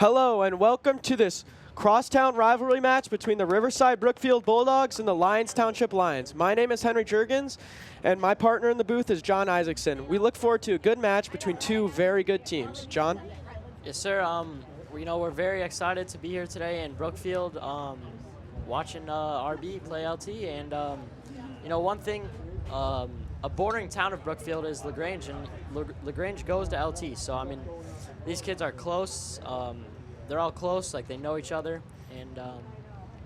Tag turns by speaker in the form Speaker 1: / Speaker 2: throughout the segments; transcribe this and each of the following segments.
Speaker 1: Hello and welcome to this crosstown rivalry match between the Riverside Brookfield Bulldogs and the Lyons Township Lions. My name is Henry Juergens, and my partner in the booth is John Isaacson. We look forward to a good match between two very good teams. John?
Speaker 2: Yes, sir. We're very excited to be here today in Brookfield, watching RB play LT. And one thing, a bordering town of Brookfield is LaGrange, and LaGrange goes to LT. So I mean, these kids are close. They're all close, like they know each other, and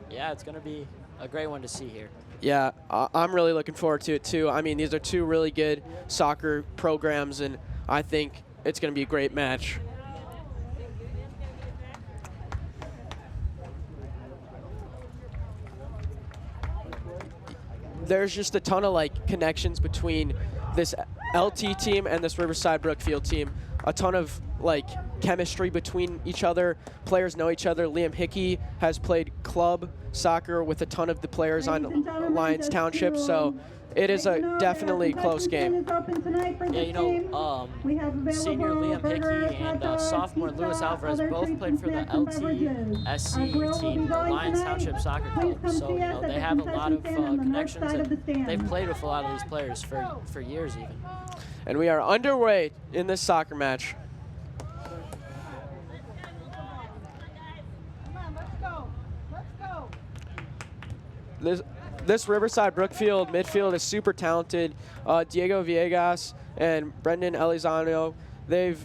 Speaker 2: yeah, it's going to be a great one to see here.
Speaker 1: Yeah, I'm really looking forward to it too. I mean, these are two really good soccer programs, and I think it's going to be a great match. There's just a ton of connections between this LT team and this Riverside Brookfield team. A ton of chemistry between each other. Players know each other. Liam Hickey has played club soccer with a ton of the players on Lyons Township, so it is a definitely close game.
Speaker 2: Yeah, senior Liam Hickey and sophomore Luis Alvarez both played for the LTSC team, the Lyons Township Soccer Club. So they have a lot of connections, and they've played with a lot of these players for years even.
Speaker 1: And we are underway in this soccer match. This Riverside Brookfield midfield is super talented. Diego Villegas and Brendan Elizano, they've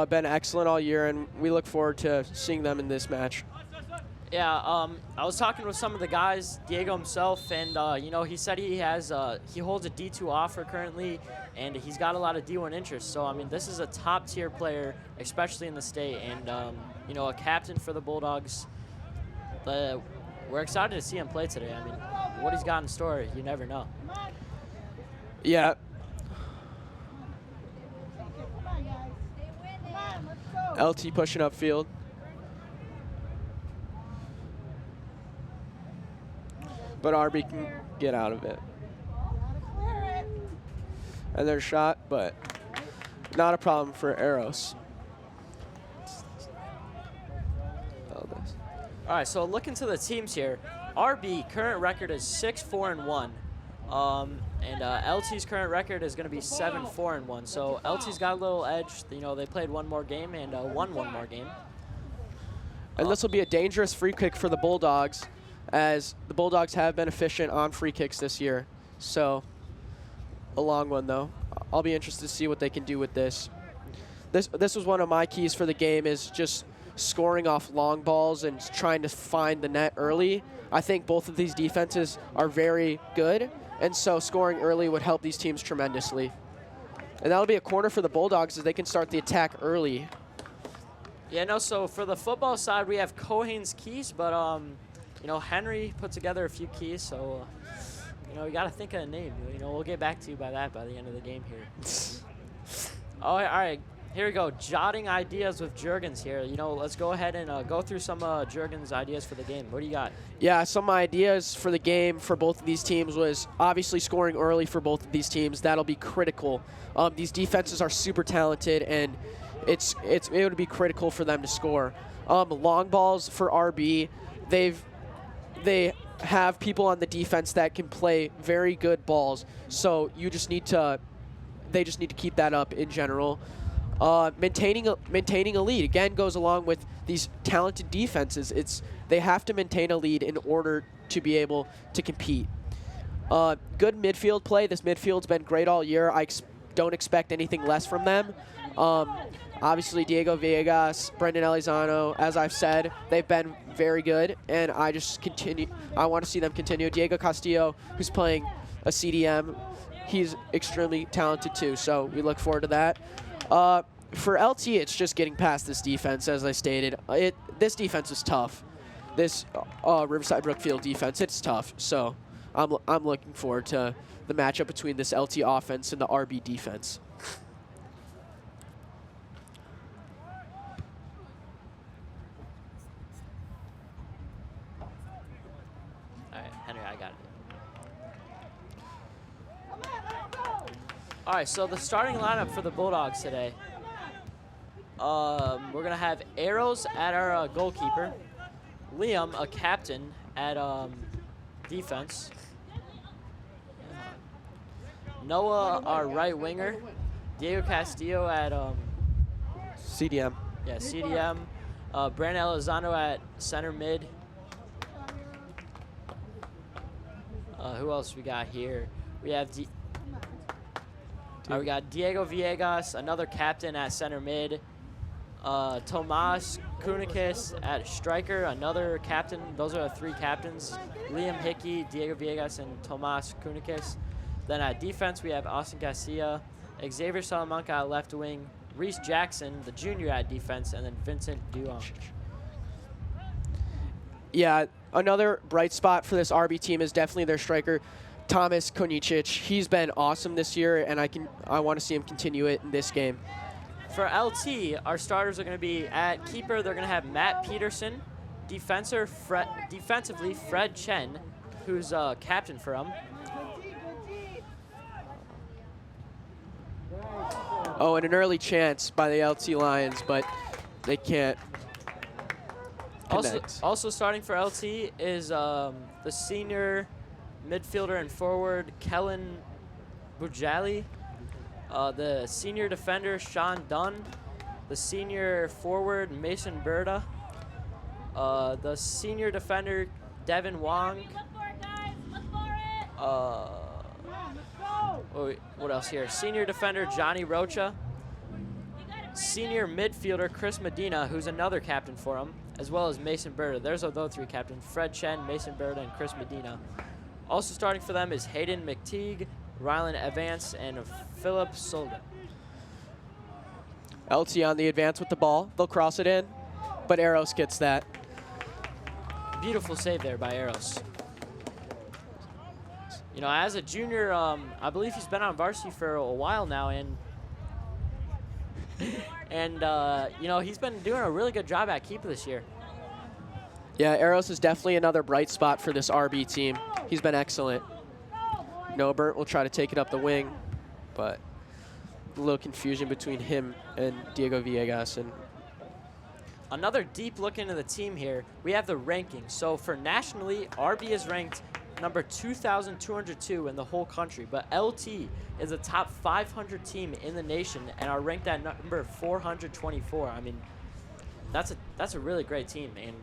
Speaker 1: been excellent all year, and we look forward to seeing them in this match.
Speaker 2: Yeah, I was talking with some of the guys, Diego himself, and he said he holds a D2 offer currently, and he's got a lot of D1 interest. So I mean, this is a top tier player, especially in the state, and a captain for the Bulldogs. We're excited to see him play today. I mean, what he's got in store, you never know.
Speaker 1: Yeah. LT pushing upfield. But RB can get out of it. And there's a shot, but not a problem for Eros.
Speaker 2: All right, so looking to the teams here, RB current record is 6-4-1, and LT's current record is going to be 7-4-1. So LT's got a little edge. They played one more game and won one more game.
Speaker 1: And this will be a dangerous free kick for the Bulldogs, as the Bulldogs have been efficient on free kicks this year. So a long one, though. I'll be interested to see what they can do with this. This was one of my keys for the game, is just scoring off long balls and trying to find the net early. I think both of these defenses are very good, and so scoring early would help these teams tremendously. And that'll be a corner for the Bulldogs, as they can start the attack early.
Speaker 2: Yeah, no, so for the football side, we have Cohen's keys, but Henry put together a few keys, so you got to think of a name. We'll get back to you by the end of the game here. All right. Here we go, jotting ideas with Juergens here. Let's go ahead and go through some Juergens' ideas for the game. What do you got? Yeah,
Speaker 1: some ideas for the game for both of these teams was obviously scoring early for both of these teams. That'll be critical. These defenses are super talented, and it would be critical for them to score. Long balls for RB, they have people on the defense that can play very good balls. So they just need to keep that up in general. Maintaining a lead, again, goes along with these talented defenses. They have to maintain a lead in order to be able to compete. Good midfield play. This midfield's been great all year. I don't expect anything less from them. Obviously, Diego Villegas, Brendan Elizano, as I've said, they've been very good, and I want to see them continue. Diego Castillo, who's playing a CDM, he's extremely talented too, so we look forward to that. For LT, it's just getting past this defense, as I stated. This defense is tough. This Riverside Brookfield defense, it's tough. So I'm looking forward to the matchup between this LT offense and the RB defense.
Speaker 2: All right, Henry, I got it. All right, so the starting lineup for the Bulldogs today. we're going to have Arrows at our goalkeeper. Liam, a captain at defense. Noah, our right winger. Diego Castillo at
Speaker 1: CDM.
Speaker 2: yeah, CDM. Brandon Elizondo at center mid. Who else we got here? We have we got Diego Villegas, another captain at center mid. Tomas Kunikis at striker, another captain. Those are the 3 captains. Liam Hickey, Diego Villegas, and Tomas Kunikis. Then at defense, we have Austin Garcia, Xavier Salamanca at left wing, Reese Jackson, the junior at defense, and then Vincent Duong.
Speaker 1: Yeah, another bright spot for this RB team is definitely their striker, Thomas Konicic. He's been awesome this year, and I want to see him continue it in this game.
Speaker 2: For LT, our starters are going to be at keeper. They're going to have Matt Peterson, defensively Fred Chen, who's captain for them.
Speaker 1: Oh, and an early chance by the LT Lions, but they can't connect.
Speaker 2: Also starting for LT is the senior midfielder and forward, Kellen Bujali. The senior defender, Sean Dunn. The senior forward, Mason Berta. The senior defender, Devin Wong. What else here? Senior defender, Johnny Rocha. Senior midfielder, Chris Medina, who's another captain for him, as well as Mason Berta. There's those 3 captains, Fred Chen, Mason Berta, and Chris Medina. Also starting for them is Hayden McTeague, Rylan Evans, and Philip Solga.
Speaker 1: LT on the advance with the ball. They'll cross it in, but Eros gets that.
Speaker 2: Beautiful save there by Eros. You know, as a junior, I believe he's been on varsity for a while now, and you know, he's been doing a really good job at keeper this year.
Speaker 1: Yeah, Eros is definitely another bright spot for this RB team. He's been excellent. Nobert will try to take it up the wing, but a little confusion between him and Diego Villegas. And
Speaker 2: another deep look into the team here. We have the rankings. So for nationally, RB is ranked number 2,202 in the whole country, but LT is a top 500 team in the nation and are ranked at number 424. I mean, that's a really great team, and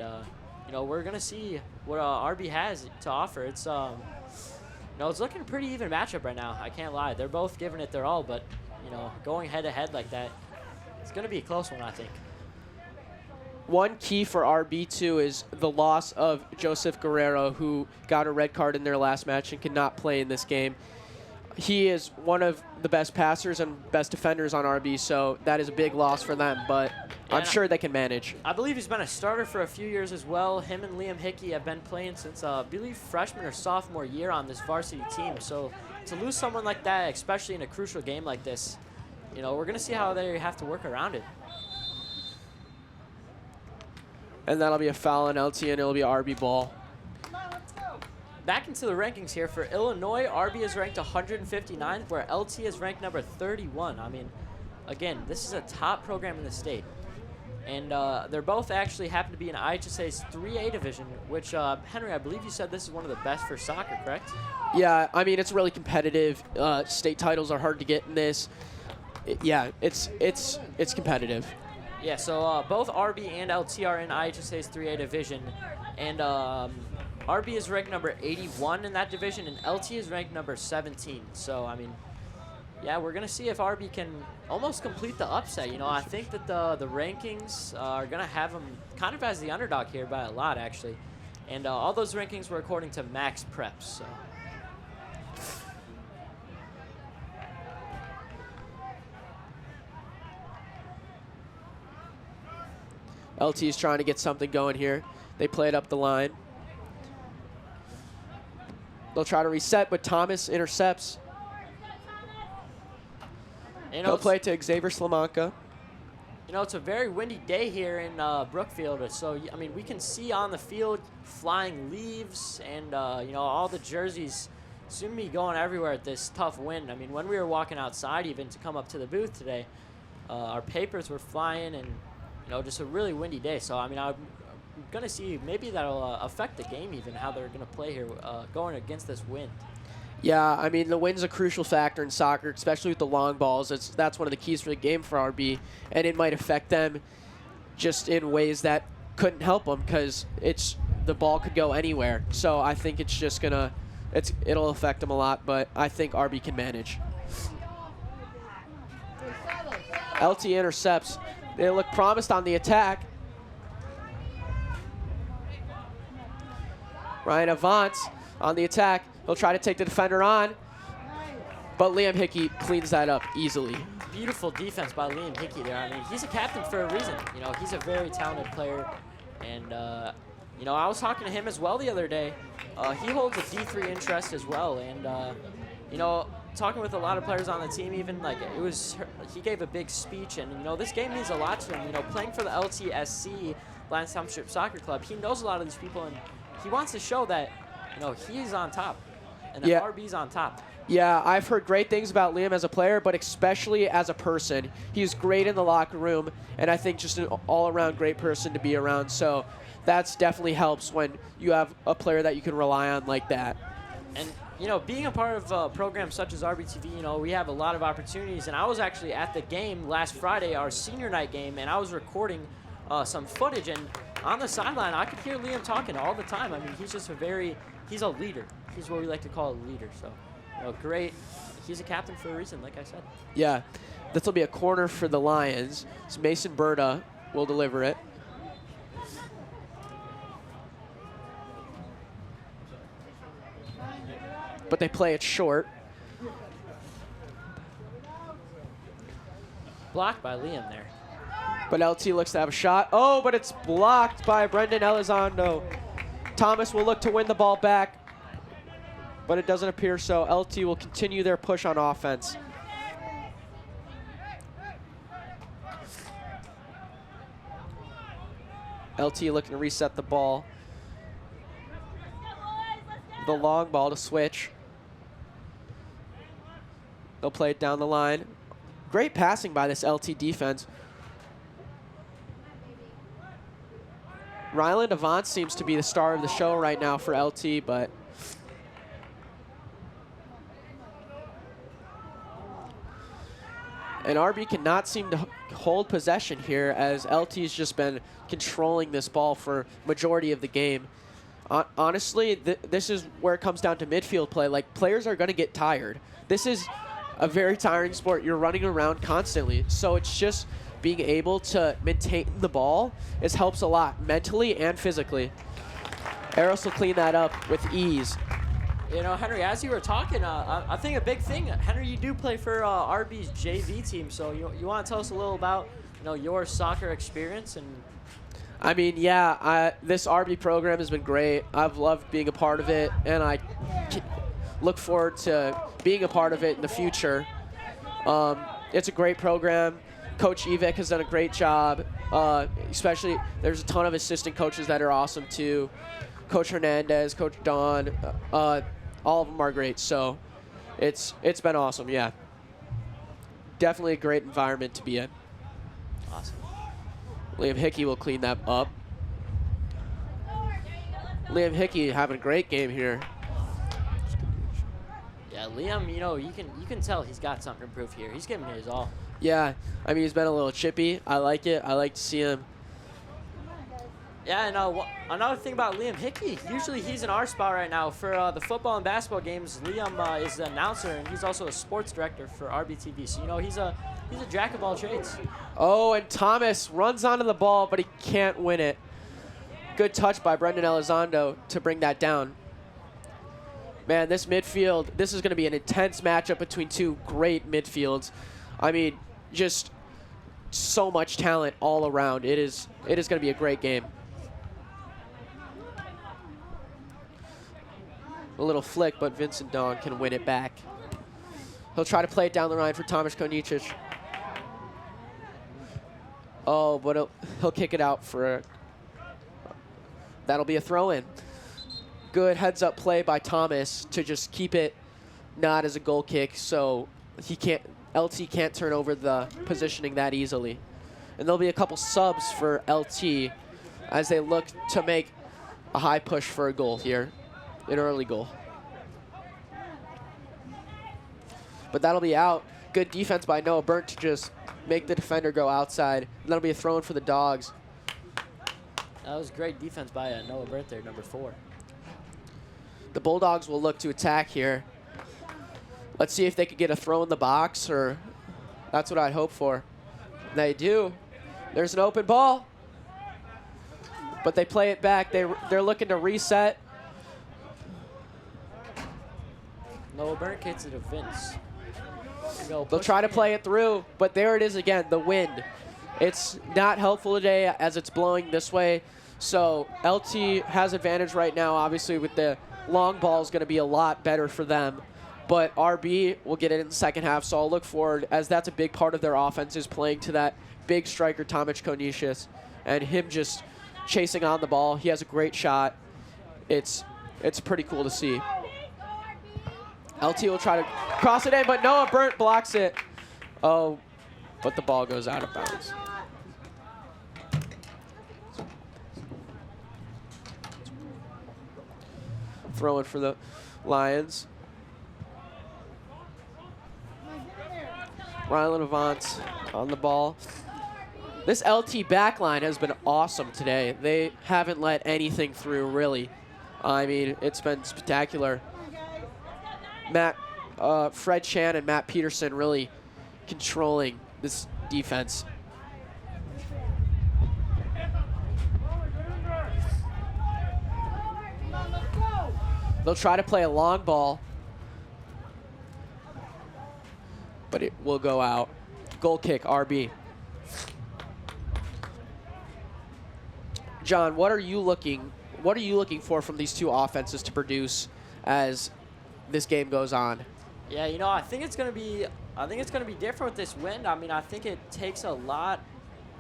Speaker 2: you know, we're gonna see what RB has to offer. It's you know, it's looking a pretty even matchup right now. I can't lie. They're both giving it their all, but you know, going head to head like that, it's gonna be a close one, I think.
Speaker 1: one key for RB2 is the loss of Joseph Guerrero, who got a red card in their last match and could not play in this game. He is one of the best passers and best defenders on RB, so that is a big loss for them, but I'm sure they can manage.
Speaker 2: I believe he's been a starter for a few years as well. Him and Liam Hickey have been playing since, I believe, freshman or sophomore year on this varsity team. So to lose someone like that, especially in a crucial game like this, you know, we're going to see how they have to work around it.
Speaker 1: And that'll be a foul on LT, and it'll be RB ball.
Speaker 2: Back into the rankings here. For Illinois, RB is ranked 159th, where LT is ranked number 31. I mean, again, this is a top program in the state. And they're both actually happen to be in IHSA's 3A division, which, Henry, I believe you said this is one of the best for soccer, correct?
Speaker 1: Yeah, I mean, it's really competitive. State titles are hard to get in this. It's competitive.
Speaker 2: Yeah, so both RB and LT are in IHSA's 3A division. And RB is ranked number 81 in that division, and LT is ranked number 17. So, I mean, yeah, we're going to see if RB can almost complete the upset. You know, I think that the rankings are going to have them kind of as the underdog here by a lot, actually. And all those rankings were according to Max Preps. So.
Speaker 1: LT is trying to get something going here. They play it up the line. They'll try to reset, but Thomas intercepts.
Speaker 2: You know,
Speaker 1: he'll play to Xavier Slamanka.
Speaker 2: You know, it's a very windy day here in Brookfield, so, I mean, we can see on the field flying leaves and, you know, all the jerseys seem to be going everywhere at this tough wind. I mean, when we were walking outside even to come up to the booth today, our papers were flying, and just a really windy day. So I mean, I'm gonna see maybe that'll affect the game, even how they're gonna play here going against this wind.
Speaker 1: Yeah, I mean, the wind's a crucial factor in soccer, especially with the long balls. That's one of the keys for the game for RB, and it might affect them just in ways that couldn't help them because the ball could go anywhere. So I think it's just it'll affect them a lot, but I think RB can manage. LT intercepts. They look promised on the attack. Ryan Avance on the attack. He'll try to take the defender on, but Liam Hickey cleans that up easily.
Speaker 2: Beautiful defense by Liam Hickey there. I mean, he's a captain for a reason. He's a very talented player, and I was talking to him as well the other day. He holds a D3 interest as well, and talking with a lot of players on the team, even he gave a big speech, and this game means a lot to him. Playing for the LTSC, Lyons Township Soccer Club, he knows a lot of these people, and he wants to show that he's on top, and that RB's on top.
Speaker 1: Yeah, I've heard great things about Liam as a player, but especially as a person. He's great in the locker room, and I think just an all-around great person to be around. So that's definitely helps when you have a player that you can rely on like that.
Speaker 2: And being a part of programs such as RBTV, we have a lot of opportunities. And I was actually at the game last Friday, our senior night game, and I was recording some footage. And on the sideline, I could hear Liam talking all the time. I mean, he's just he's a leader. He's what we like to call a leader. So, great. He's a captain for a reason, like I said.
Speaker 1: Yeah, this will be a corner for the Lions. So Mason Berta will deliver it. But they play it short.
Speaker 2: Blocked by Liam there.
Speaker 1: But LT looks to have a shot. Oh, but it's blocked by Brendan Elizondo. Thomas will look to win the ball back, but it doesn't appear so. LT will continue their push on offense. LT looking to reset the ball. The long ball to switch. They'll play it down the line. Great passing by this LT defense. Ryland Avance seems to be the star of the show right now for LT, but and RB cannot seem to hold possession here as LT's just been controlling this ball for majority of the game. Honestly, this is where it comes down to midfield play. Like, players are going to get tired. This is a very tiring sport. You're running around constantly. So it's just being able to maintain the ball helps a lot, mentally and physically. Eros will clean that up with ease.
Speaker 2: Henry, as you were talking, I think a big thing, Henry, you do play for RB's JV team. So you want to tell us a little about your soccer experience? And
Speaker 1: I mean, yeah, this RB program has been great. I've loved being a part of it, and I look forward to being a part of it in the future. It's a great program. Coach Evik has done a great job. Especially, there's a ton of assistant coaches that are awesome too. Coach Hernandez, Coach Don, all of them are great. So it's been awesome, yeah. Definitely a great environment to be in.
Speaker 2: Awesome.
Speaker 1: Liam Hickey will clean that up. Liam Hickey having a great game here.
Speaker 2: Yeah, Liam, you can tell he's got something to improve here. He's giving it his all.
Speaker 1: Yeah, I mean, he's been a little chippy. I like it. I like to see him.
Speaker 2: Yeah, and another thing about Liam Hickey, usually he's in our spot right now. For the football and basketball games, Liam is the announcer, and he's also a sports director for RBTV. So, he's a jack of all trades.
Speaker 1: Oh, and Thomas runs onto the ball, but he can't win it. Good touch by Brendan Elizondo to bring that down. Man, this midfield, this is going to be an intense matchup between two great midfields. I mean, just so much talent all around. It is going to be a great game. A little flick, but Vincent Dawn can win it back. He'll try to play it down the line for Tomas Konicic. Oh, but he'll kick it out for that'll be a throw-in. Good heads-up play by Thomas to just keep it not as a goal kick, so he can't. LT can't turn over the positioning that easily. And there'll be a couple subs for LT as they look to make a high push for a goal here, an early goal. But that'll be out. Good defense by Noah Burnt to just make the defender go outside. And that'll be a throw in for the Dogs.
Speaker 2: That was great defense by Noah Burnt there, number 4.
Speaker 1: The Bulldogs will look to attack here. Let's see if they could get a throw in the box, or that's what I'd hope for. They do. There's an open ball. But they play it back. They're looking to reset.
Speaker 2: Noah Burnt gets it to Vince.
Speaker 1: They'll try to play it through, but there it is again, the wind. It's not helpful today as it's blowing this way. So LT has advantage right now. Obviously, with the long ball is going to be a lot better for them. But RB will get it in the second half, so I'll look forward, as that's a big part of their offense, is playing to that big striker, Tomic Konicius, and him just chasing on the ball. He has a great shot. It's pretty cool to see. LT will try to cross it in, but Noah Burnt blocks it. Oh, but the ball goes out of bounds. Throw in for the Lions. Rylan Avant on the ball. This LT backline has been awesome today. They haven't let anything through, really. I mean, it's been spectacular. Fred Chan and Matt Peterson really controlling this defense. They'll try to play a long ball, but it will go out. Goal kick, RB. John, what are you looking for from these two offenses to produce as this game goes on?
Speaker 2: Yeah, you know, I think it's gonna be different with this wind. I mean, I think it takes a lot.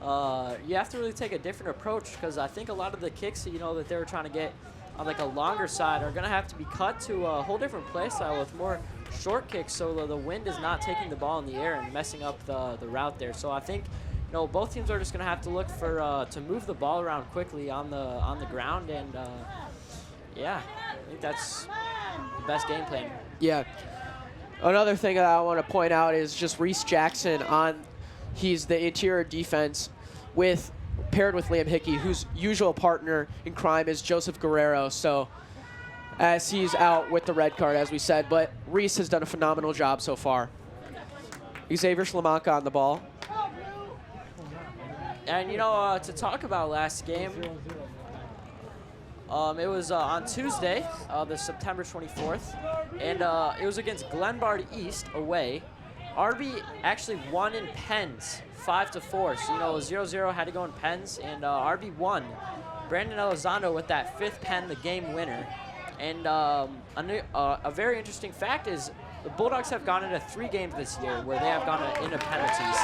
Speaker 2: You have to really take a different approach, because I think a lot of the kicks, you know, that they were trying to get on like a longer side are gonna have to be cut to a whole different play style with more short kicks, so the wind is not taking the ball in the air and messing up the route there. So I think, you know, both teams are just gonna have to look for to move the ball around quickly on the ground, and yeah, I think that's the best game plan.
Speaker 1: Yeah. Another thing that I want to point out is just Reese Jackson he's the interior defense paired with Liam Hickey, whose usual partner in crime is Joseph Guerrero. So as he's out with the red card, as we said, but Reese has done a phenomenal job so far. Xavier Slamanka on the ball.
Speaker 2: And, you know, to talk about last game, it was on Tuesday, the September 24th, and it was against Glenbard East away. RB actually won in pens, 5-4. So, you know, 0-0 had to go in pens, and RB won. Brandon Elizondo with that 5th pen, the game winner. And a very interesting fact is the Bulldogs have gone into 3 games this year where they have gone into penalties.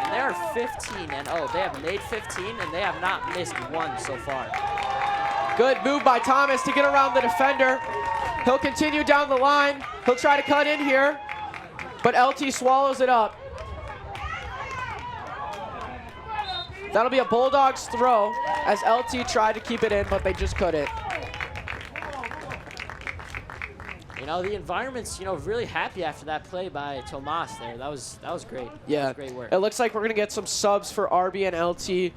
Speaker 2: And they are 15-0. They have made 15, and they have not missed one so far.
Speaker 1: Good move by Thomas to get around the defender. He'll continue down the line. He'll try to cut in here, but LT swallows it up. That'll be a Bulldogs throw as LT tried to keep it in, but they just couldn't.
Speaker 2: You know, the environment's, you know, really happy after that play by Tomas there. That was great.
Speaker 1: Yeah,
Speaker 2: that was great work.
Speaker 1: It looks like we're gonna get some subs for RB and LT.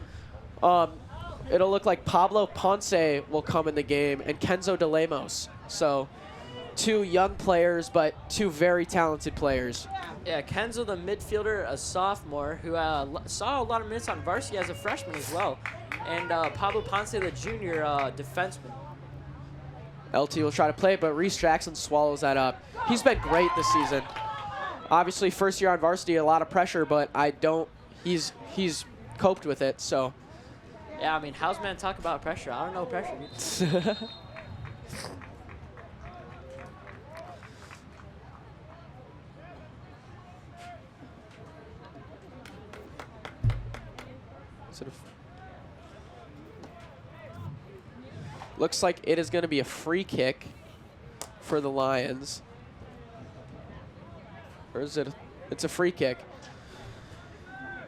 Speaker 1: It'll look like Pablo Ponce will come in the game and Kenzo DeLemos. So 2 young players, but 2 very talented players.
Speaker 2: Yeah, Kenzo, the midfielder, a sophomore, who saw a lot of minutes on varsity as a freshman as well. And Pablo Ponce, the junior defenseman.
Speaker 1: LT will try to play it, but Reese Jackson swallows that up. He's been great this season. Obviously, first year on varsity, a lot of pressure, but he's coped with it, so.
Speaker 2: Yeah, I mean, how's man talk about pressure? I don't know pressure.
Speaker 1: Looks like it is going to be a free kick for the Lions. Or is it? It's a free kick.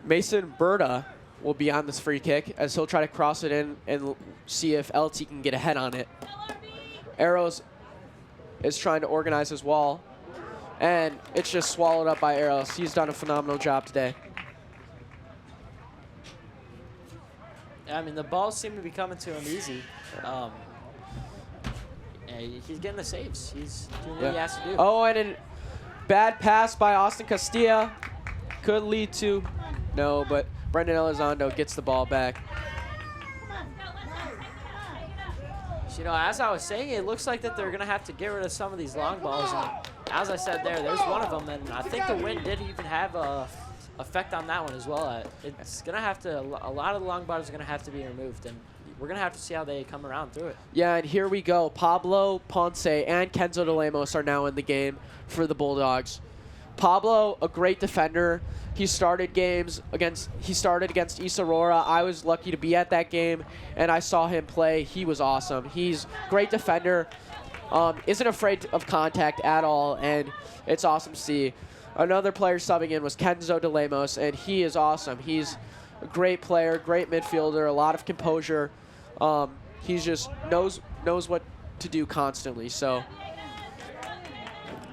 Speaker 1: Mason Berta will be on this free kick as he'll try to cross it in and see if LT can get ahead on it. Arrows is trying to organize his wall, and it's just swallowed up by Arrows. He's done a phenomenal job today.
Speaker 2: I mean, the balls seem to be coming to him easy. He's getting the saves. He's doing what he has to do.
Speaker 1: Oh, and a bad pass by Austin Castilla could lead to no, but Brendan Elizondo gets the ball back.
Speaker 2: You know, as I was saying, it looks like that they're going to have to get rid of some of these long balls. And as I said there's one of them, and I think the wind did even have a effect on that one as well. It's going to have to, a lot of the long balls are going to have to be removed, and we're going to have to see how they come around through it.
Speaker 1: Yeah, and here we go. Pablo Ponce and Kenzo De Lemos are now in the game for the Bulldogs. Pablo, a great defender. He started against East Aurora. I was lucky to be at that game, and I saw him play. He was awesome. He's a great defender, isn't afraid of contact at all, and it's awesome to see. Another player subbing in was Kenzo De Lemos, and he is awesome. He's a great player, great midfielder, a lot of composure. He just knows what to do constantly. So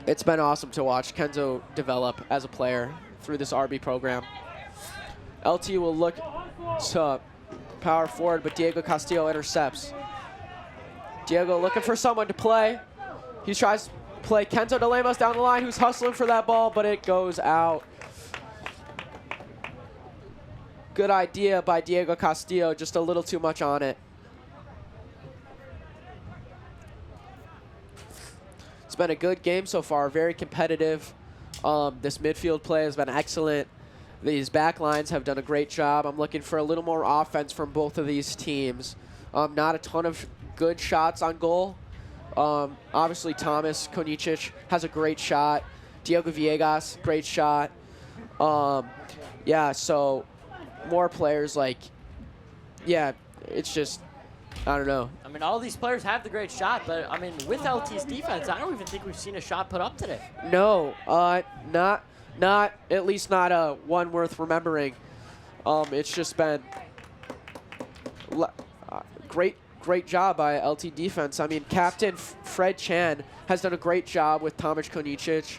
Speaker 1: it's been awesome to watch Kenzo develop as a player through this RB program. LT will look to power forward, but Diego Castillo intercepts. Diego looking for someone to play. He tries to play Kenzo De Lemos down the line, who's hustling for that ball, but it goes out. Good idea by Diego Castillo, just a little too much on it. It's been a good game so far, very competitive. This midfield play has been excellent. These back lines have done a great job. I'm looking for a little more offense from both of these teams. Not a ton of good shots on goal. Obviously, Thomas Konicic has a great shot. Diego Villegas, great shot. Yeah, so more players it's just, I don't know.
Speaker 2: I mean, all these players have the great shot, but, I mean, with LT's defense, I don't even think we've seen a shot put up today.
Speaker 1: No, not at least not one worth remembering. It's just been great job by LT defense. I mean, Captain Fred Chan has done a great job with Tomic Konicic.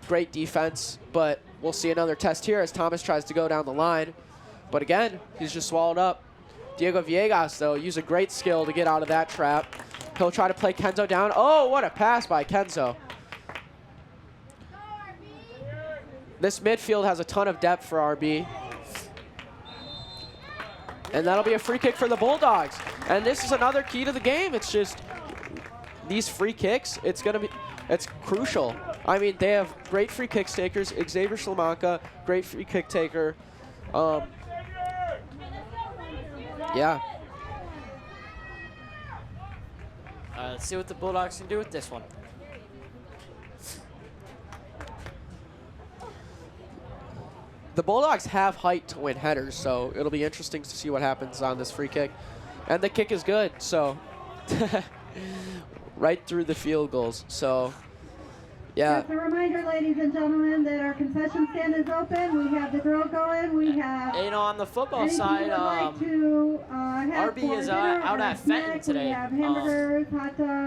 Speaker 1: Great defense, but we'll see another test here as Thomas tries to go down the line. But again, he's just swallowed up. Diego Villegas, though, used a great skill to get out of that trap. He'll try to play Kenzo down. Oh, what a pass by Kenzo. This midfield has a ton of depth for RB. And that'll be a free kick for the Bulldogs. And this is another key to the game. It's just these free kicks, it's crucial. I mean, they have great free kick takers. Xavier Slamanka, great free kick taker. Yeah.
Speaker 2: Let's see what the Bulldogs can do with this one.
Speaker 1: The Bulldogs have height to win headers, so it'll be interesting to see what happens on this free kick. And the kick is good, so right through the field goals. So, yeah.
Speaker 3: Just a reminder, ladies and gentlemen, that our concession stand is open. We have the grill going. We have.
Speaker 2: You know, on the football side, RB is out at Fenton today,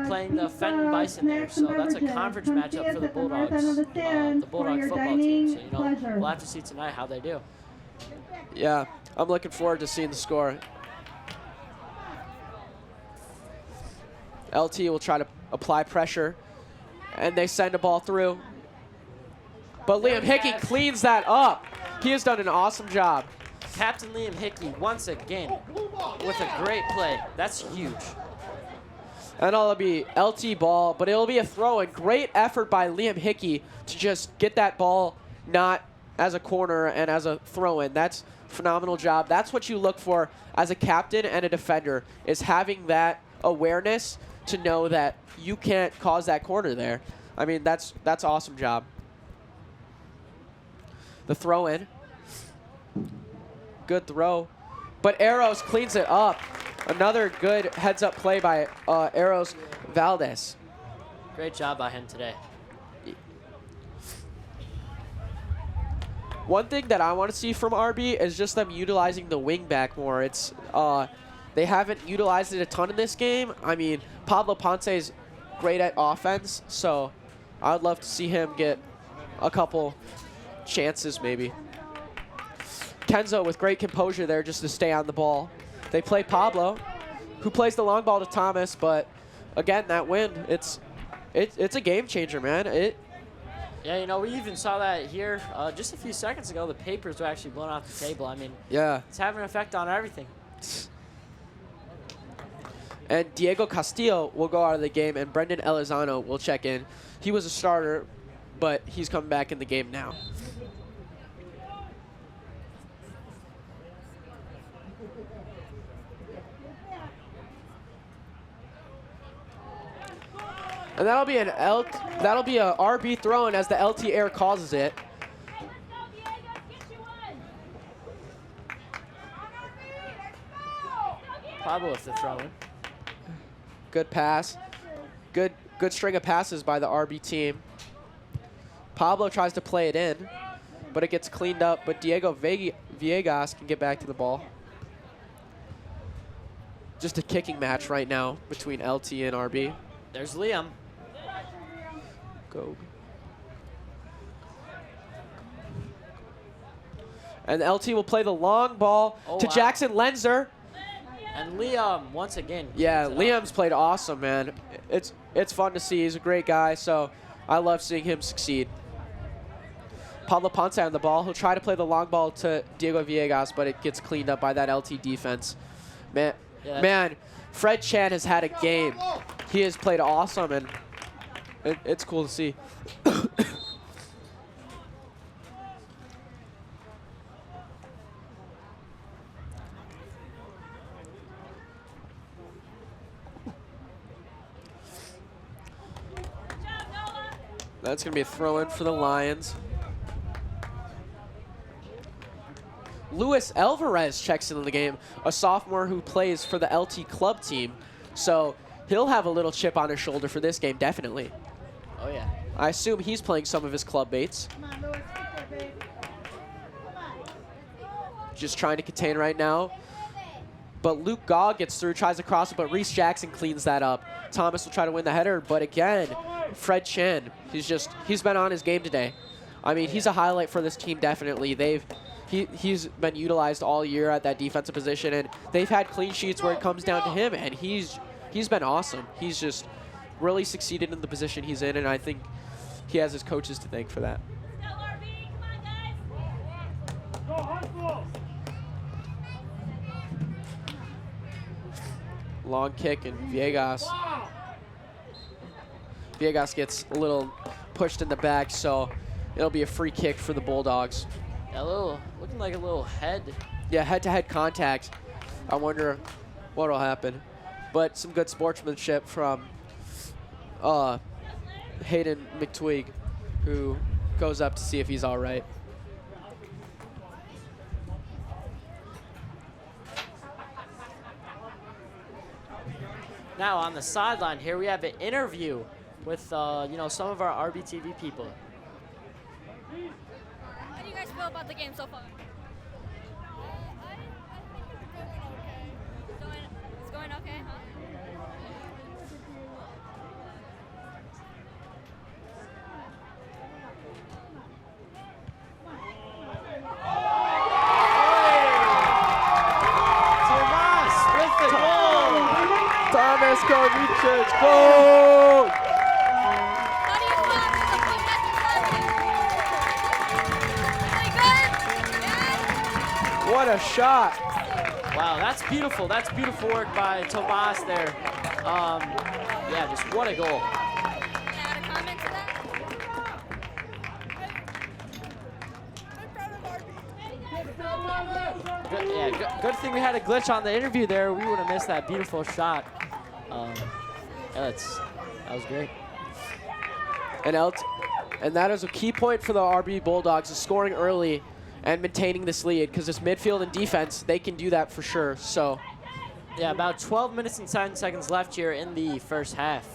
Speaker 2: playing the Fenton Bison there. So that's a conference matchup for the Bulldogs, the Bulldog football team. So, you know, we'll have to see tonight how they do.
Speaker 1: Yeah, I'm looking forward to seeing the score. LT will try to apply pressure, and they send a ball through. But Liam Hickey cleans that up. He has done an awesome job.
Speaker 2: Captain Liam Hickey, once again, with a great play. That's huge.
Speaker 1: And it'll be LT ball, but it'll be a throw-in. Great effort by Liam Hickey to just get that ball not as a corner and as a throw-in. That's a phenomenal job. That's what you look for as a captain and a defender, is having that awareness to know that you can't cause that corner there. I mean, that's awesome job. The throw-in. Good throw. But Arrows cleans it up. Another good heads-up play by Arrows Valdez.
Speaker 2: Great job by him today.
Speaker 1: One thing that I want to see from RB is just them utilizing the wing back more. It's they haven't utilized it a ton in this game. I mean, Pablo Ponce is great at offense, so I would love to see him get a couple chances maybe. Kenzo with great composure there just to stay on the ball. They play Pablo, who plays the long ball to Thomas, but again, that win, it's a game changer, man.
Speaker 2: Yeah, you know, we even saw that here just a few seconds ago. The papers were actually blown off the table. I mean,
Speaker 1: yeah,
Speaker 2: it's having an effect on everything.
Speaker 1: And Diego Castillo will go out of the game, and Brendan Elizondo will check in. He was a starter, but he's coming back in the game now. And that'll be a RB throw-in as the LT Air causes it.
Speaker 2: Pablo with the throw-in.
Speaker 1: Good pass. Good string of passes by the RB team. Pablo tries to play it in, but it gets cleaned up. But Diego Villegas can get back to the ball. Just a kicking match right now between LT and RB.
Speaker 2: There's Liam.
Speaker 1: Go. And LT will play the long ball to Jackson Lenzer.
Speaker 2: And Liam, once again.
Speaker 1: Yeah, Liam's played awesome, man. It's fun to see. He's a great guy, so I love seeing him succeed. Pablo Ponce on the ball. He'll try to play the long ball to Diego Villegas, but it gets cleaned up by that LT defense. Man, Fred Chan has had a game. He has played awesome, and it's cool to see. That's going to be a throw-in for the Lions. Luis Alvarez checks into the game, a sophomore who plays for the LT club team. So he'll have a little chip on his shoulder for this game, definitely.
Speaker 2: Oh, yeah.
Speaker 1: I assume he's playing some of his club mates. Just trying to contain right now. But Luke Gog gets through, tries to cross it, but Reese Jackson cleans that up. Thomas will try to win the header, but again, Fred Chen, he's been on his game today. I mean, he's a highlight for this team, definitely. He's been utilized all year at that defensive position, and they've had clean sheets where it comes down to him, and he's been awesome. He's just really succeeded in the position he's in, and I think he has his coaches to thank for that. Long kick, and Villegas gets a little pushed in the back, so it'll be a free kick for the Bulldogs.
Speaker 2: Yeah, looking like a little head.
Speaker 1: Yeah, head-to-head contact. I wonder what'll happen. But some good sportsmanship from Hayden McTwig, who goes up to see if he's all right.
Speaker 2: Now on the sideline here, we have an interview with some of our RBTV people.
Speaker 4: How do you guys feel about the game so far? I think it's going okay. It's going okay, huh?
Speaker 2: Tomas with the goal.
Speaker 1: Thomas Kovic, goal!
Speaker 4: How do you feel after the point that you
Speaker 1: What a shot!
Speaker 2: Wow, that's beautiful. That's beautiful work by Tomas there. Yeah, just what a goal.
Speaker 4: Can I add a comment to that?
Speaker 2: Good thing we had a glitch on the interview there. We would have missed that beautiful shot. That was great.
Speaker 1: And that is a key point for the RB Bulldogs, is scoring early and maintaining this lead, because this midfield and defense, they can do that for sure. So,
Speaker 2: yeah, about 12 minutes and 10 seconds left here in the first half.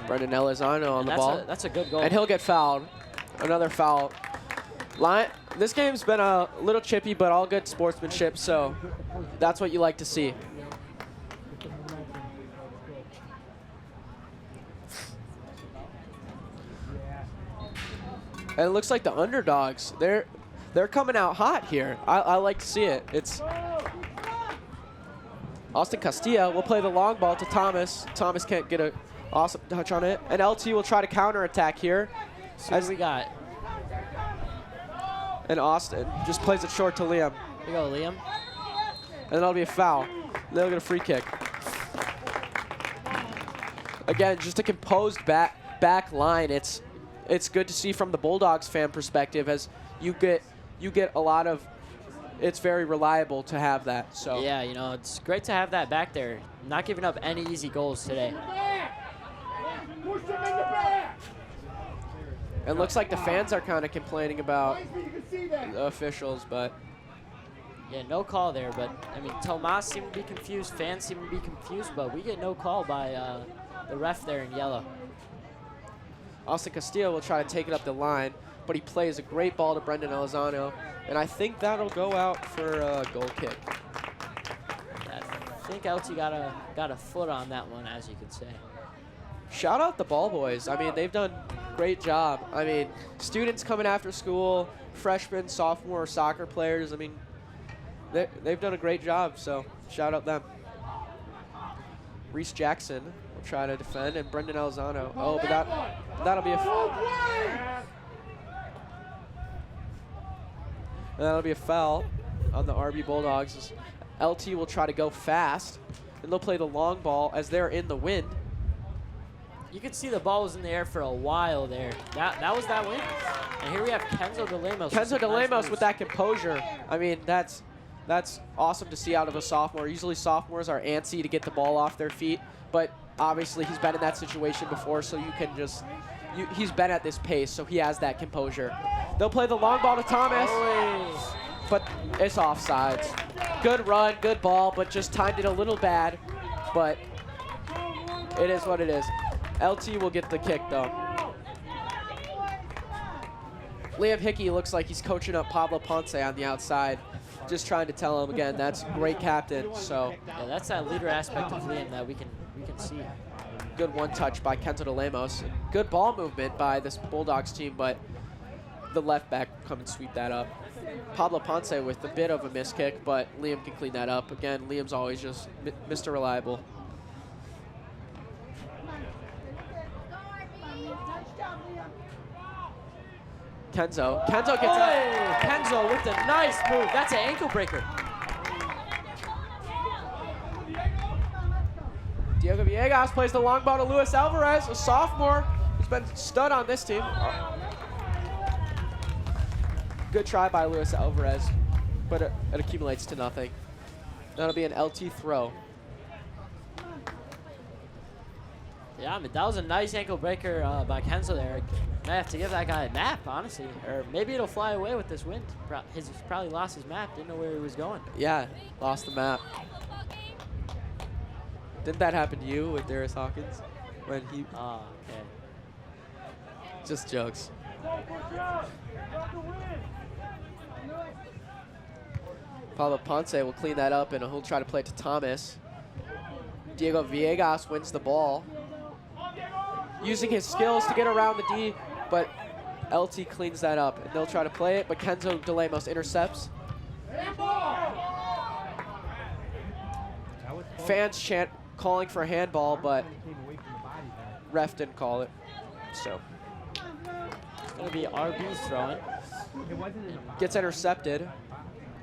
Speaker 1: Brendan Elizondo on the ball.
Speaker 2: That's a good goal.
Speaker 1: And he'll get fouled. Another foul. This game's been a little chippy, but all good sportsmanship, so that's what you like to see. And it looks like the underdogs, they're coming out hot here. I like to see it. It's Austin Castilla will play the long ball to Thomas. Thomas can't get a awesome touch on it. And LT will try to counterattack here.
Speaker 2: As we got.
Speaker 1: And Austin just plays it short to Liam.
Speaker 2: Here you go, Liam.
Speaker 1: And that'll be a foul. They'll get a free kick. Again, just a composed back line. It's good to see from the Bulldogs fan perspective, as you get a lot of. It's very reliable to have that. So
Speaker 2: yeah, you know, it's great to have that back there. Not giving up any easy goals today.
Speaker 1: It looks like the fans are kind of complaining about the officials, but
Speaker 2: yeah, no call there. But I mean, Tomas seemed to be confused. Fans seem to be confused, but we get no call by the ref there in yellow.
Speaker 1: Austin Castillo will try to take it up the line, but he plays a great ball to Brendan Elizondo, and I think that'll go out for a goal kick.
Speaker 2: I think LT got a foot on that one, as you could say.
Speaker 1: Shout out the ball boys. I mean, they've done a great job. I mean, students coming after school, freshmen, sophomore soccer players. I mean, they've done a great job, so shout out them. Reese Jackson will try to defend, and Brendan Elizondo. Oh, but that'll be a foul. And that'll be a foul on the RB Bulldogs. LT will try to go fast, and they'll play the long ball as they're in the wind.
Speaker 2: You could see the ball was in the air for a while there. That was that win. And here we have Kenzo De Lemos.
Speaker 1: Kenzo De Lemos with that composure. I mean, that's awesome to see out of a sophomore. Usually sophomores are antsy to get the ball off their feet, but obviously he's been in that situation before, so you can just, he's been at this pace, so he has that composure. They'll play the long ball to Thomas, but it's offsides. Good run, good ball, but just timed it a little bad, but it is what it is. LT will get the kick, though. Liam Hickey looks like he's coaching up Pablo Ponce on the outside, just trying to tell him, again, that's great captain. So
Speaker 2: yeah, that's that leader aspect of Liam that we can see.
Speaker 1: Good one touch by Kenzo De Lemos. Good ball movement by this Bulldogs team, but the left back come and sweep that up. Pablo Ponce with a bit of a miss kick, but Liam can clean that up. Again, Liam's always just Mr. Reliable. Kenzo gets up.
Speaker 2: Kenzo with a nice move. That's an ankle breaker.
Speaker 1: Diego Villegas plays the long ball to Luis Alvarez, a sophomore who's been stud on this team. Good try by Luis Alvarez, but it accumulates to nothing. That'll be an LT throw.
Speaker 2: Yeah, I mean, that was a nice ankle breaker by Kenzo there. Might have to give that guy a map, honestly. Or maybe it'll fly away with this wind. He's probably lost his map, didn't know where he was going.
Speaker 1: Yeah, lost the map. Didn't that happen to you with Darius Hawkins? When he...
Speaker 2: Oh, okay.
Speaker 1: Just jokes. Pablo Ponce will clean that up, and he'll try to play it to Thomas. Diego Villegas wins the ball, using his skills to get around the D, but LT cleans that up, and they'll try to play it, but Kenzo De Lemos intercepts. Fans chant calling for a handball, but ref didn't call it, so.
Speaker 2: It's going to be RB throwing.
Speaker 1: Gets intercepted.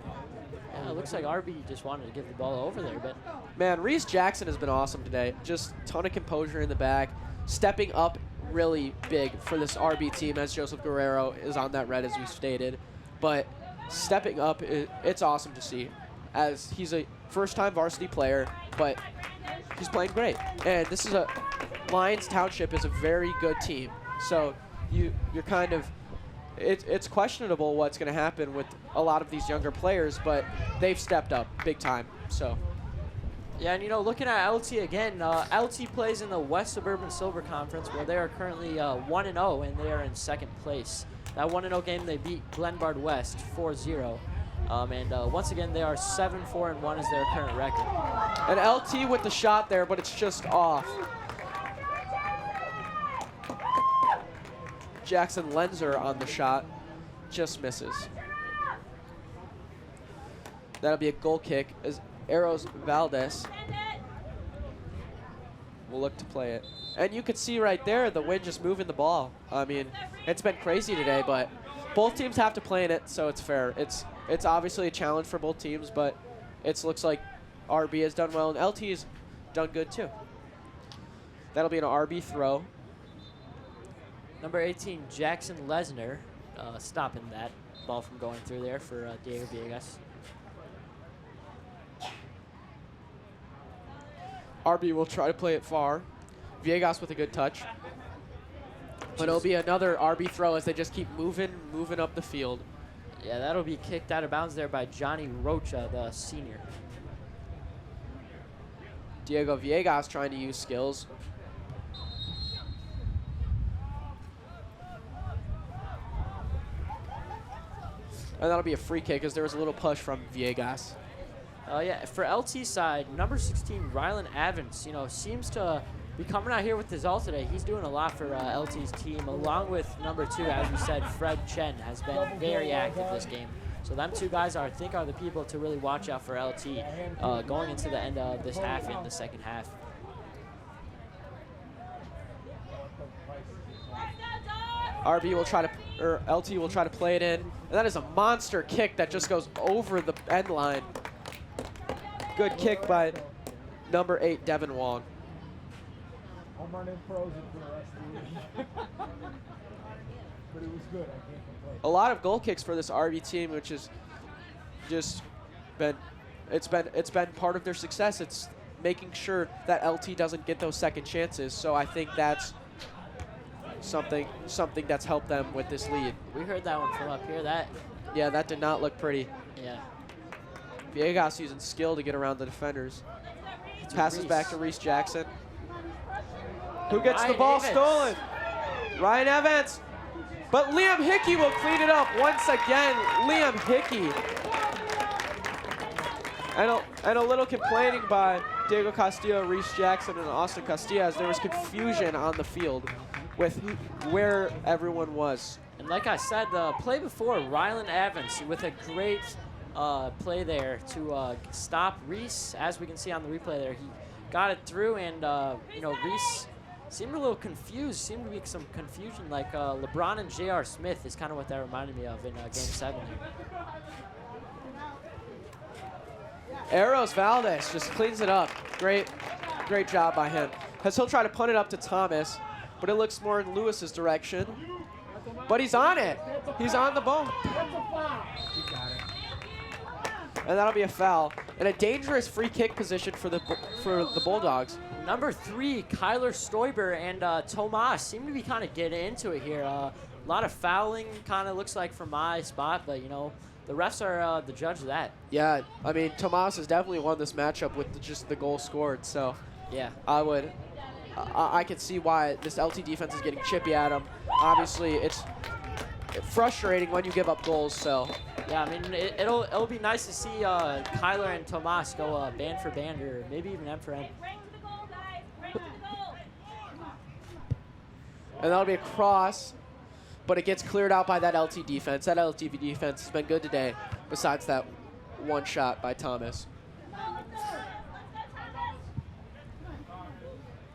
Speaker 2: Yeah, it looks like RB just wanted to give the ball over there, but.
Speaker 1: Man, Reese Jackson has been awesome today. Just a ton of composure in the back, stepping up really big for this RB team, as Joseph Guerrero is on that red, as we stated. But stepping up, it's awesome to see, as he's a first-time varsity player, but he's playing great. And this is Lyons Township is a very good team. So you're kind of, it's questionable what's going to happen with a lot of these younger players, but they've stepped up big time. So.
Speaker 2: Yeah, and you know, looking at LT again, LT plays in the West Suburban Silver Conference, where they are currently 1-0, and they are in second place. That 1-0 game, they beat Glenbard West 4-0. Once again, they are 7-4-1 is their current record.
Speaker 1: An LT with the shot there, but it's just off. Jackson Lenzer on the shot, just misses. That'll be a goal kick as Eros Valdez will look to play it. And you could see right there the wind just moving the ball. I mean, it's been crazy today, but both teams have to play in it, so it's fair. It's obviously a challenge for both teams, but it looks like RB has done well, and LT has done good too. That'll be an RB throw.
Speaker 2: Number 18, Jackson Lesner, stopping that ball from going through there for Diego Villegas.
Speaker 1: RB will try to play it far. Villegas with a good touch. But it'll be another RB throw as they just keep moving up the field.
Speaker 2: Yeah, that'll be kicked out of bounds there by Johnny Rocha, the senior.
Speaker 1: Diego Villegas trying to use skills. And that'll be a free kick as there was a little push from Villegas.
Speaker 2: Yeah, for LT side, number 16, Rylan Evans, seems to be coming out here with his all today. He's doing a lot for LT's team, along with number 2, as we said, Fred Chen has been very active this game. So them two guys I think are the people to really watch out for LT going into the end of this half and the second half.
Speaker 1: RB will try to, or LT will try to play it in. And that is a monster kick that just goes over the end line. Good kick by number 8, Devin Wong.
Speaker 5: I'm running frozen for the rest of the week. But it was good. I can't complain.
Speaker 1: A lot of goal kicks for this RB team, which has just been, it's been part of their success. It's making sure that LT doesn't get those second chances. So I think that's something that's helped them with this lead.
Speaker 2: We heard that one from up here.
Speaker 1: Yeah, that did not look pretty.
Speaker 2: Yeah.
Speaker 1: Villegas using skill to get around the defenders. Passes back to Reese Jackson. Who gets the ball stolen? Ryan Evans. But Liam Hickey will clean it up once again. Liam Hickey. And a little complaining by Diego Castillo, Reese Jackson, and Austin Castilla as there was confusion on the field with where everyone was.
Speaker 2: And like I said, the play before, Rylan Evans with a great play there to stop Reese. As we can see on the replay there, he got it through, and Reese seemed a little confused. Seemed to be some confusion, like LeBron and J.R. Smith is kind of what that reminded me of in Game 7.
Speaker 1: Eros Valdez just cleans it up. Great job by him. As he'll try to punt it up to Thomas, but it looks more in Lewis's direction. But he's on it. He's on the ball. And that'll be a foul. And a dangerous free kick position for the Bulldogs.
Speaker 2: Number 3, Kyler Stoiber and Tomas seem to be kind of getting into it here. A lot of fouling, kind of looks like from my spot, but the refs are the judge of that.
Speaker 1: Yeah, I mean, Tomas has definitely won this matchup with just the goal scored. So
Speaker 2: yeah,
Speaker 1: I can see why this LT defense is getting chippy at him. Obviously, it's frustrating when you give up goals. So
Speaker 2: yeah, I mean, it'll be nice to see Kyler and Tomas go band for band, or maybe even M for M.
Speaker 1: And that'll be a cross, but it gets cleared out by that LT defense. That LT defense has been good today, besides that one shot by Thomas.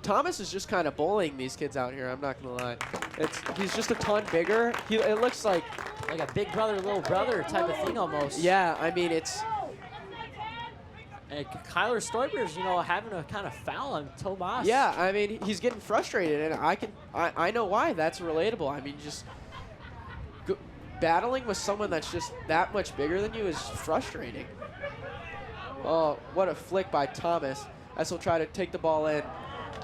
Speaker 1: Thomas is just kind of bullying these kids out here, I'm not going to lie. He's just a ton bigger. It looks like
Speaker 2: a big brother, little brother type of thing almost.
Speaker 1: Yeah, I mean, it's...
Speaker 2: And Kyler Stoiber's, having a kind of foul on Tomas.
Speaker 1: Yeah, I mean, he's getting frustrated, and I know why. That's relatable. I mean, just battling with someone that's just that much bigger than you is frustrating. Oh, what a flick by Thomas as he'll try to take the ball in,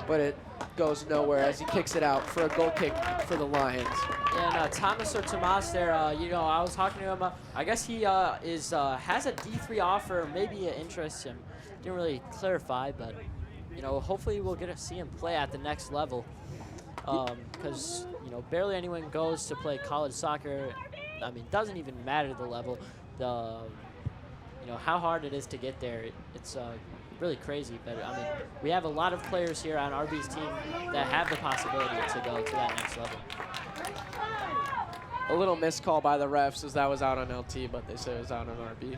Speaker 1: but it goes nowhere as he kicks it out for a goal kick for the Lions.
Speaker 2: And Thomas or Tomas there, I was talking to him. I guess he has a D3 offer, maybe it interests him. Didn't really clarify, but hopefully we'll get to see him play at the next level. Because barely anyone goes to play college soccer. I mean, doesn't even matter the level. How hard it is to get there. It's really crazy. But I mean, we have a lot of players here on RB's team that have the possibility to go to that next level.
Speaker 1: A little missed call by the refs as that was out on LT, but they said it was out on RB.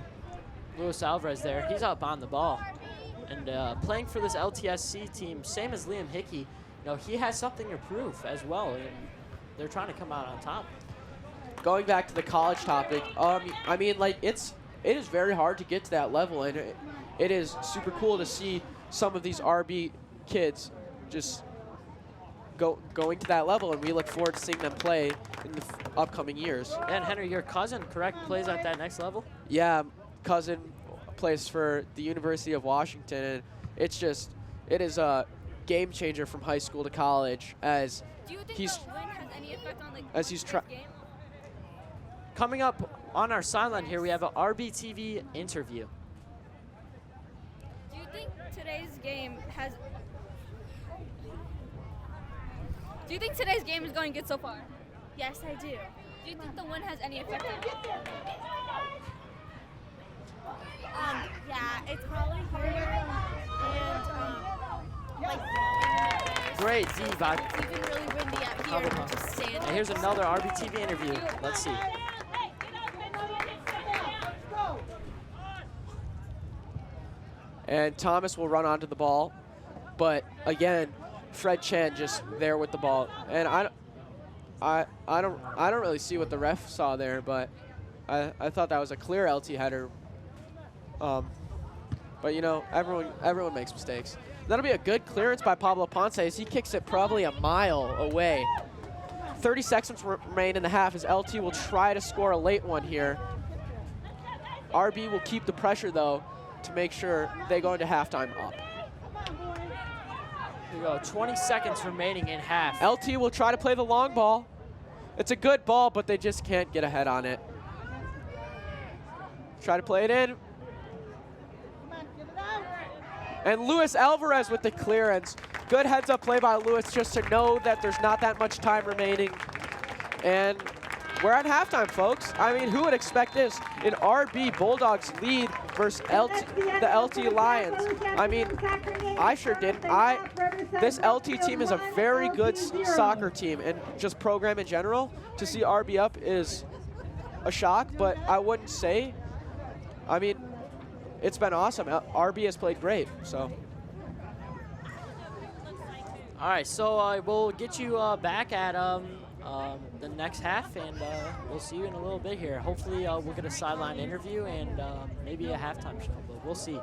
Speaker 2: Luis Alvarez there, he's up on the ball. And playing for this LTSC team, same as Liam Hickey, he has something to prove as well. And they're trying to come out on top.
Speaker 1: Going back to the college topic, I mean, like, it is very hard to get to that level, and it is super cool to see some of these RB kids just going to that level, and we look forward to seeing them play in the upcoming years.
Speaker 2: And Henry, your cousin, correct, plays at that next level?
Speaker 1: Yeah, cousin plays for the University of Washington, and it is a game changer from high school to college as
Speaker 4: Do you think
Speaker 1: he's
Speaker 4: the win has any effect on
Speaker 1: as he's trying.
Speaker 2: Coming up on our sideline here, we have an RBTV interview.
Speaker 4: Do you think today's game has? Do you think today's game is going good so far?
Speaker 6: Yes, I do.
Speaker 4: Do you think the win has any effect on it?
Speaker 6: Yeah, it's probably harder and like
Speaker 2: Great D by
Speaker 6: it's even really windy out here.
Speaker 2: Cover
Speaker 6: I'm just standing.
Speaker 2: And here's another RBTV interview. Let's see.
Speaker 1: And Thomas will run onto the ball, but again, Fred Chen just there with the ball. And I don't really see what the ref saw there, but I thought that was a clear LT header. But everyone makes mistakes. That'll be a good clearance by Pablo Ponce as he kicks it probably a mile away. 30 seconds remain in the half as LT will try to score a late one here. RB will keep the pressure though to make sure they go into halftime up.
Speaker 2: Here we go, 20 seconds remaining in half.
Speaker 1: LT will try to play the long ball. It's a good ball, but they just can't get ahead on it. Try to play it in. And Luis Alvarez with the clearance. Good heads-up play by Luis just to know that there's not that much time remaining. And we're at halftime, folks. I mean, who would expect this? An RB Bulldogs lead versus the LT Lions. I mean, I sure didn't. This LT team is a very good soccer team, and just program in general. To see RB up is a shock, but I wouldn't say. I mean, it's been awesome. RB has played great, so.
Speaker 2: All right, so we'll get you back at the next half, and we'll see you in a little bit here. Hopefully we'll get a sideline interview and maybe a halftime show, but we'll see.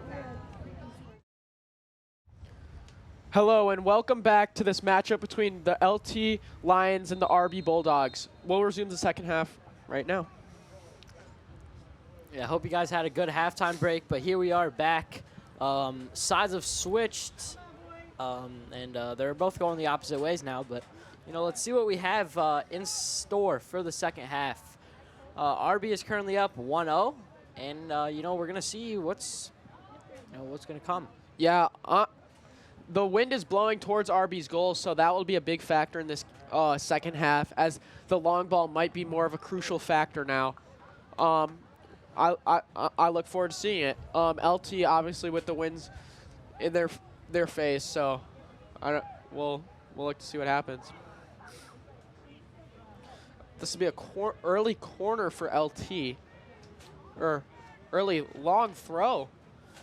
Speaker 1: Hello, and welcome back to this matchup between the LT Lions and the RB Bulldogs. We'll resume the second half right now.
Speaker 2: Yeah, I hope you guys had a good halftime break, but here we are back. Sides have switched, and they're both going the opposite ways now, but let's see what we have in store for the second half. RB is currently up 1-0, and we're gonna see what's gonna come.
Speaker 1: Yeah, the wind is blowing towards RB's goal, so that will be a big factor in this second half, as the long ball might be more of a crucial factor now. I look forward to seeing it. LT obviously with the winds in their face, so we'll look to see what happens. This will be a early corner for LT, or early long throw.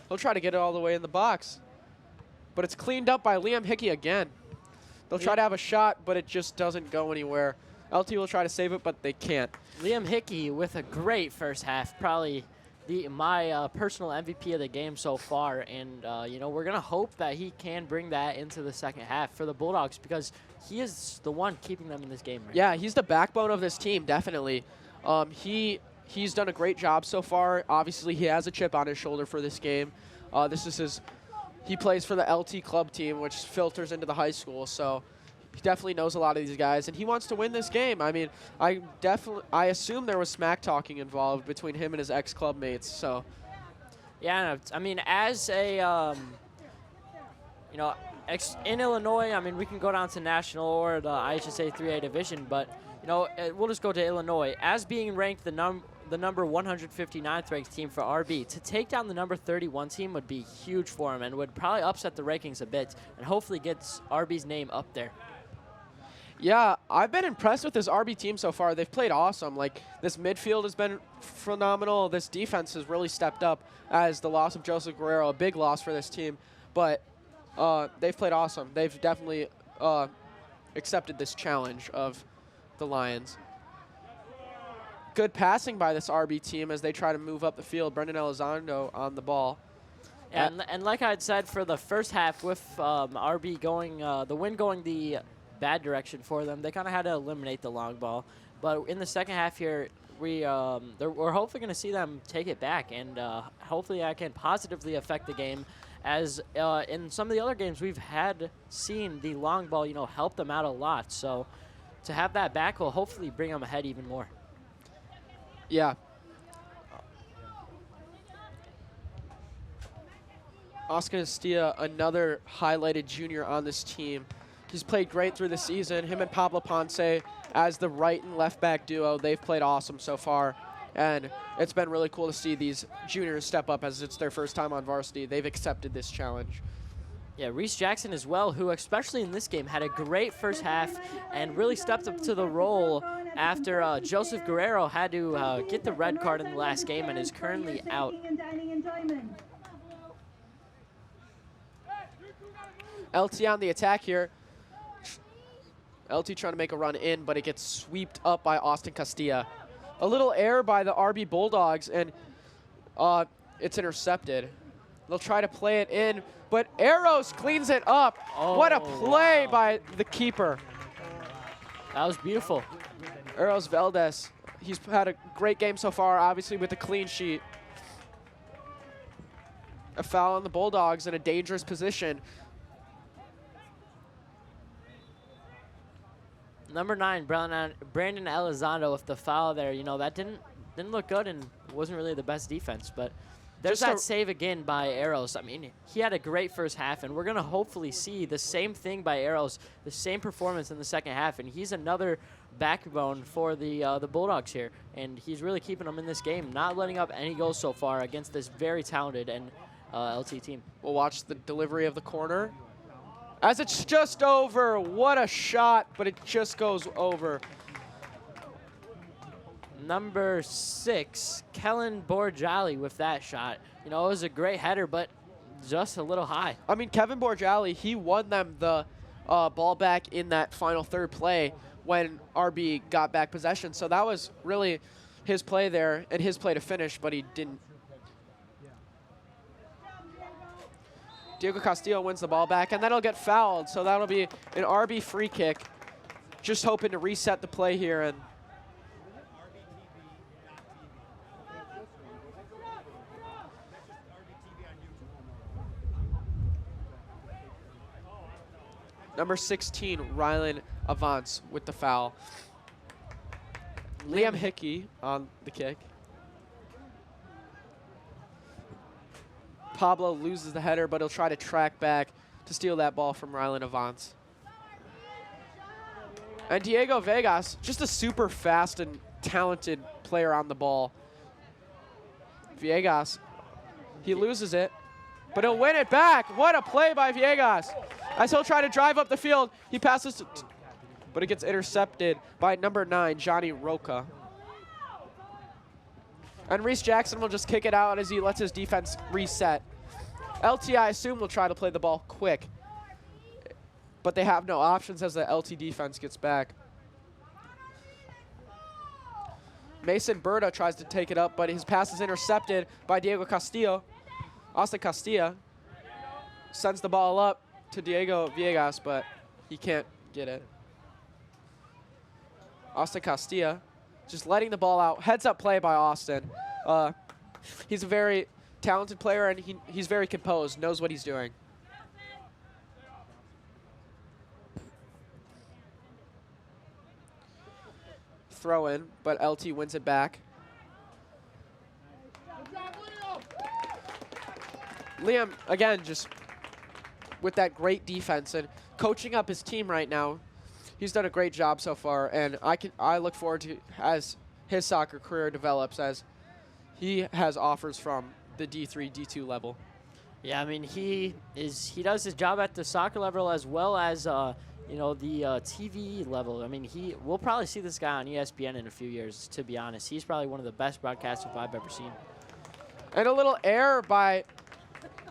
Speaker 1: He'll try to get it all the way in the box, but it's cleaned up by Liam Hickey again. They'll try to have a shot, but it just doesn't go anywhere. LT will try to save it, but they can't.
Speaker 2: Liam Hickey with a great first half, probably my personal MVP of the game so far, and we're gonna hope that he can bring that into the second half for the Bulldogs, because he is the one keeping them in this game right
Speaker 1: now. He's the backbone of this team, definitely. He's done a great job so far. Obviously, he has a chip on his shoulder for this game. He plays for the LT club team, which filters into the high school, so he definitely knows a lot of these guys, and he wants to win this game. I mean, I assume there was smack talking involved between him and his ex-club mates. So,
Speaker 2: yeah, I mean, as a in Illinois, I mean, we can go down to national or the IHSA 3A division, but you know, we'll just go to Illinois as being ranked the number 159th ranked team for RB. To take down the number 31 team would be huge for him and would probably upset the rankings a bit and hopefully gets RB's name up there.
Speaker 1: Yeah, I've been impressed with this RB team so far. They've played awesome. Like, this midfield has been phenomenal. This defense has really stepped up as the loss of Joseph Guerrero, a big loss for this team. But they've played awesome. They've definitely accepted this challenge of the Lions. Good passing by this RB team as they try to move up the field. Brendan Elizondo on the ball.
Speaker 2: And like I had said, for the first half with RB going, the wind going the bad direction for them, they kind of had to eliminate the long ball. But in the second half here, we're hopefully going to see them take it back, and hopefully that can positively affect the game. As in some of the other games, we've seen the long ball, you know, help them out a lot. So to have that back will hopefully bring them ahead even more.
Speaker 1: Yeah. Oscar Castilla, another highlighted junior on this team. He's played great through the season. Him and Pablo Ponce as the right and left back duo, they've played awesome so far. And it's been really cool to see these juniors step up as it's their first time on varsity. They've accepted this challenge.
Speaker 2: Yeah, Reese Jackson as well, who especially in this game had a great first half and really stepped up to the role after Joseph Guerrero had to get the red card in the last game and is currently out.
Speaker 1: LT on the attack here. LT trying to make a run in, but it gets swept up by Austin Castilla. A little error by the RB Bulldogs, and it's intercepted. They'll try to play it in, but Arrows cleans it up.
Speaker 2: Oh,
Speaker 1: what a play
Speaker 2: wow.
Speaker 1: by the keeper.
Speaker 2: That was beautiful.
Speaker 1: Arrows Valdez, he's had a great game so far, obviously with a clean sheet. A foul on the Bulldogs in a dangerous position.
Speaker 2: Number 9, Brandon Elizondo with the foul there. You know, that didn't look good and wasn't really the best defense, but there's that save again by Arrows. I mean, he had a great first half, and we're going to hopefully see the same thing by Arrows, the same performance in the second half, and he's another backbone for the Bulldogs here, and he's really keeping them in this game, not letting up any goals so far against this very talented and LT team.
Speaker 1: We'll watch the delivery of the corner. As it's just over, what a shot, but it just goes over.
Speaker 2: Number 6, Kellen Borjali with that shot. You know, it was a great header, but just a little high.
Speaker 1: I mean, Kevin Borjali, he won them the ball back in that final third play when RB got back possession. So that was really his play there and his play to finish, but he didn't. Diego Castillo wins the ball back, and then he'll get fouled. So that'll be an RB free kick. Just hoping to reset the play here. And number 16, Rylan Avance with the foul. Liam Hickey on the kick. Pablo loses the header, but he'll try to track back to steal that ball from Rylan Avance. And Diego Vegas, just a super fast and talented player on the ball. Viegas, he loses it, but he'll win it back. What a play by Viegas. As he'll try to drive up the field, he passes, but it gets intercepted by number 9, Johnny Roca. And Reese Jackson will just kick it out as he lets his defense reset. LT, I assume, will try to play the ball quick, but they have no options as the LT defense gets back. Mason Berta tries to take it up, but his pass is intercepted by Diego Castillo. Austin Castilla sends the ball up to Diego Viegas, but he can't get it. Austin Castilla just letting the ball out. Heads up play by Austin. He's a very talented player, and he's very composed, knows what he's doing. Throw in, but LT wins it back. Liam, again, just with that great defense and coaching up his team right now. He's done a great job so far, and I look forward to as his soccer career develops, as he has offers from the D3, D2 level.
Speaker 2: Yeah, I mean, he does his job at the soccer level as well as the TV level. I mean, we'll probably see this guy on ESPN in a few years, to be honest. He's probably one of the best broadcasters I've ever seen.
Speaker 1: And a little error by,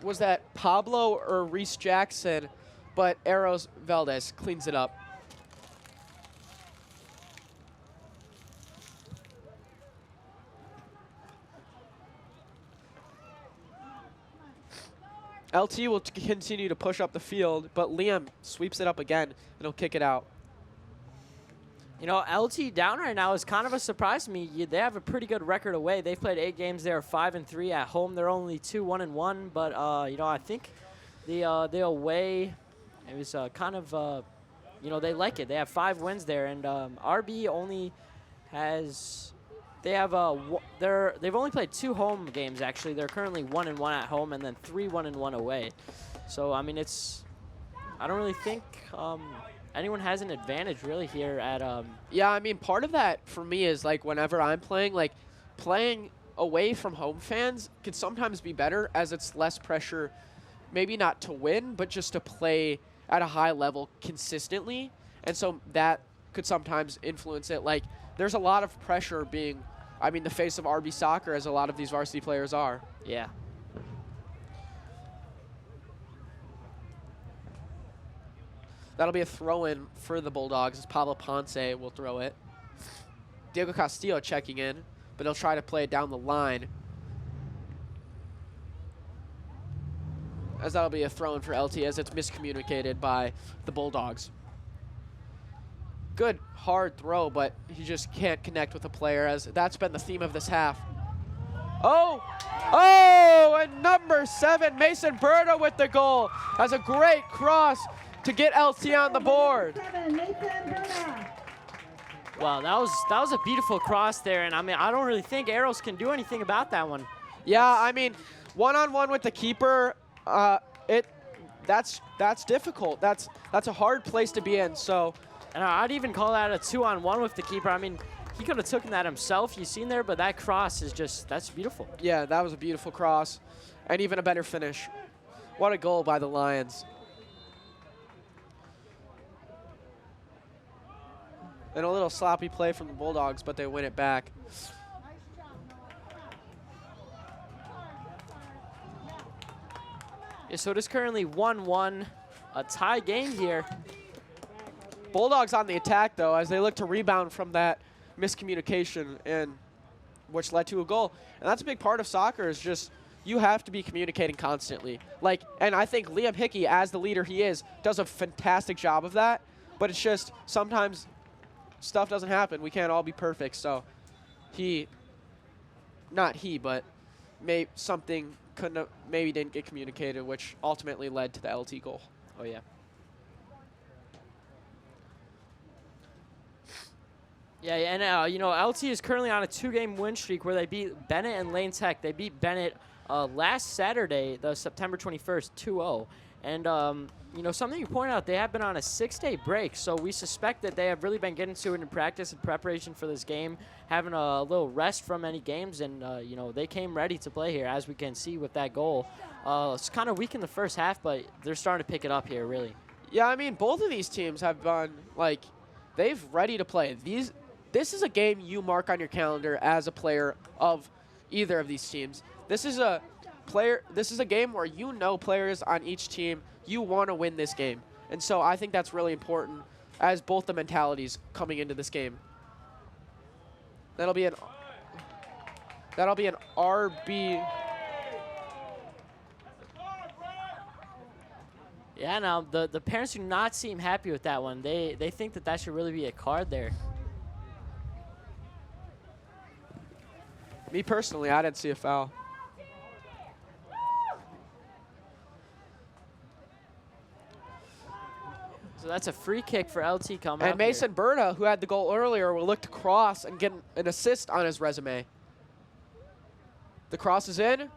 Speaker 1: was that Pablo or Reese Jackson, but Eros Valdez cleans it up. LT will continue to push up the field, but Liam sweeps it up again, and he'll kick it out.
Speaker 2: You know, LT down right now is kind of a surprise to me. They have a pretty good record away. They've played 8 games. They're 5-3 at home. They're only 2-1-1. But you know, I think the away, it was kind of you know, they like it. They have 5 wins there, and RB only has. They've only played 2 home games actually. They're currently 1-1 at home and then 3 1-1 away. So I mean, I don't really think anyone has an advantage really here at.
Speaker 1: Yeah, I mean, part of that for me is like whenever I'm playing, like playing away from home fans can sometimes be better as it's less pressure, maybe not to win, but just to play at a high level consistently, and so that could sometimes influence it. Like there's a lot of pressure being. I mean, the face of RB soccer, as a lot of these varsity players are.
Speaker 2: Yeah.
Speaker 1: That'll be a throw-in for the Bulldogs, as Pablo Ponce will throw it. Diego Castillo checking in, but he'll try to play it down the line. As that'll be a throw-in for LT, as it's miscommunicated by the Bulldogs. Good hard throw, but he just can't connect with the player, as that's been the theme of this half. Oh, and number 7, Mason Berta with the goal. Has a great cross to get LT on the board.
Speaker 2: Wow, that was a beautiful cross there, and I mean, I don't really think Arrows can do anything about that one.
Speaker 1: Yeah, I mean, one-on-one with the keeper, that's difficult. That's a hard place to be in. So.
Speaker 2: And I'd even call that a 2-on-1 with the keeper. I mean, he could have taken that himself, you've seen there, but that cross is just, that's beautiful.
Speaker 1: Yeah, that was a beautiful cross, and even a better finish. What a goal by the Lions. And a little sloppy play from the Bulldogs, but they win it back.
Speaker 2: Yeah, so it is currently 1-1, a tie game here.
Speaker 1: Bulldogs on the attack, though, as they look to rebound from that miscommunication, and which led to a goal. And that's a big part of soccer, is just you have to be communicating constantly. Like, and I think Liam Hickey, as the leader he is, does a fantastic job of that. But it's just sometimes stuff doesn't happen. We can't all be perfect. So but something maybe didn't get communicated, which ultimately led to the LT goal.
Speaker 2: Oh, yeah. Yeah, and you know, LT is currently on a 2-game win streak where they beat Bennett and Lane Tech. They beat Bennett last Saturday, the September 21st, 2-0. And you know, something you pointed out, they have been on a 6-day break, so we suspect that they have really been getting to it in practice and preparation for this game, having a little rest from any games, and you know, they came ready to play here, as we can see with that goal. It's kind of weak in the first half, but they're starting to pick it up here, really.
Speaker 1: Yeah, I mean, both of these teams have been, like, they've ready to play. This is a game you mark on your calendar as a player of either of these teams. This is a game where you know players on each team, you want to win this game. And so I think that's really important as both the mentalities coming into this game. That'll be an RB.
Speaker 2: Yeah, now the parents do not seem happy with that one. They think that should really be a card there.
Speaker 1: Me personally, I didn't see a foul.
Speaker 2: So that's a free kick for LT coming up.
Speaker 1: And Mason Berta, who had the goal earlier, will look to cross and get an assist on his resume. The cross is in.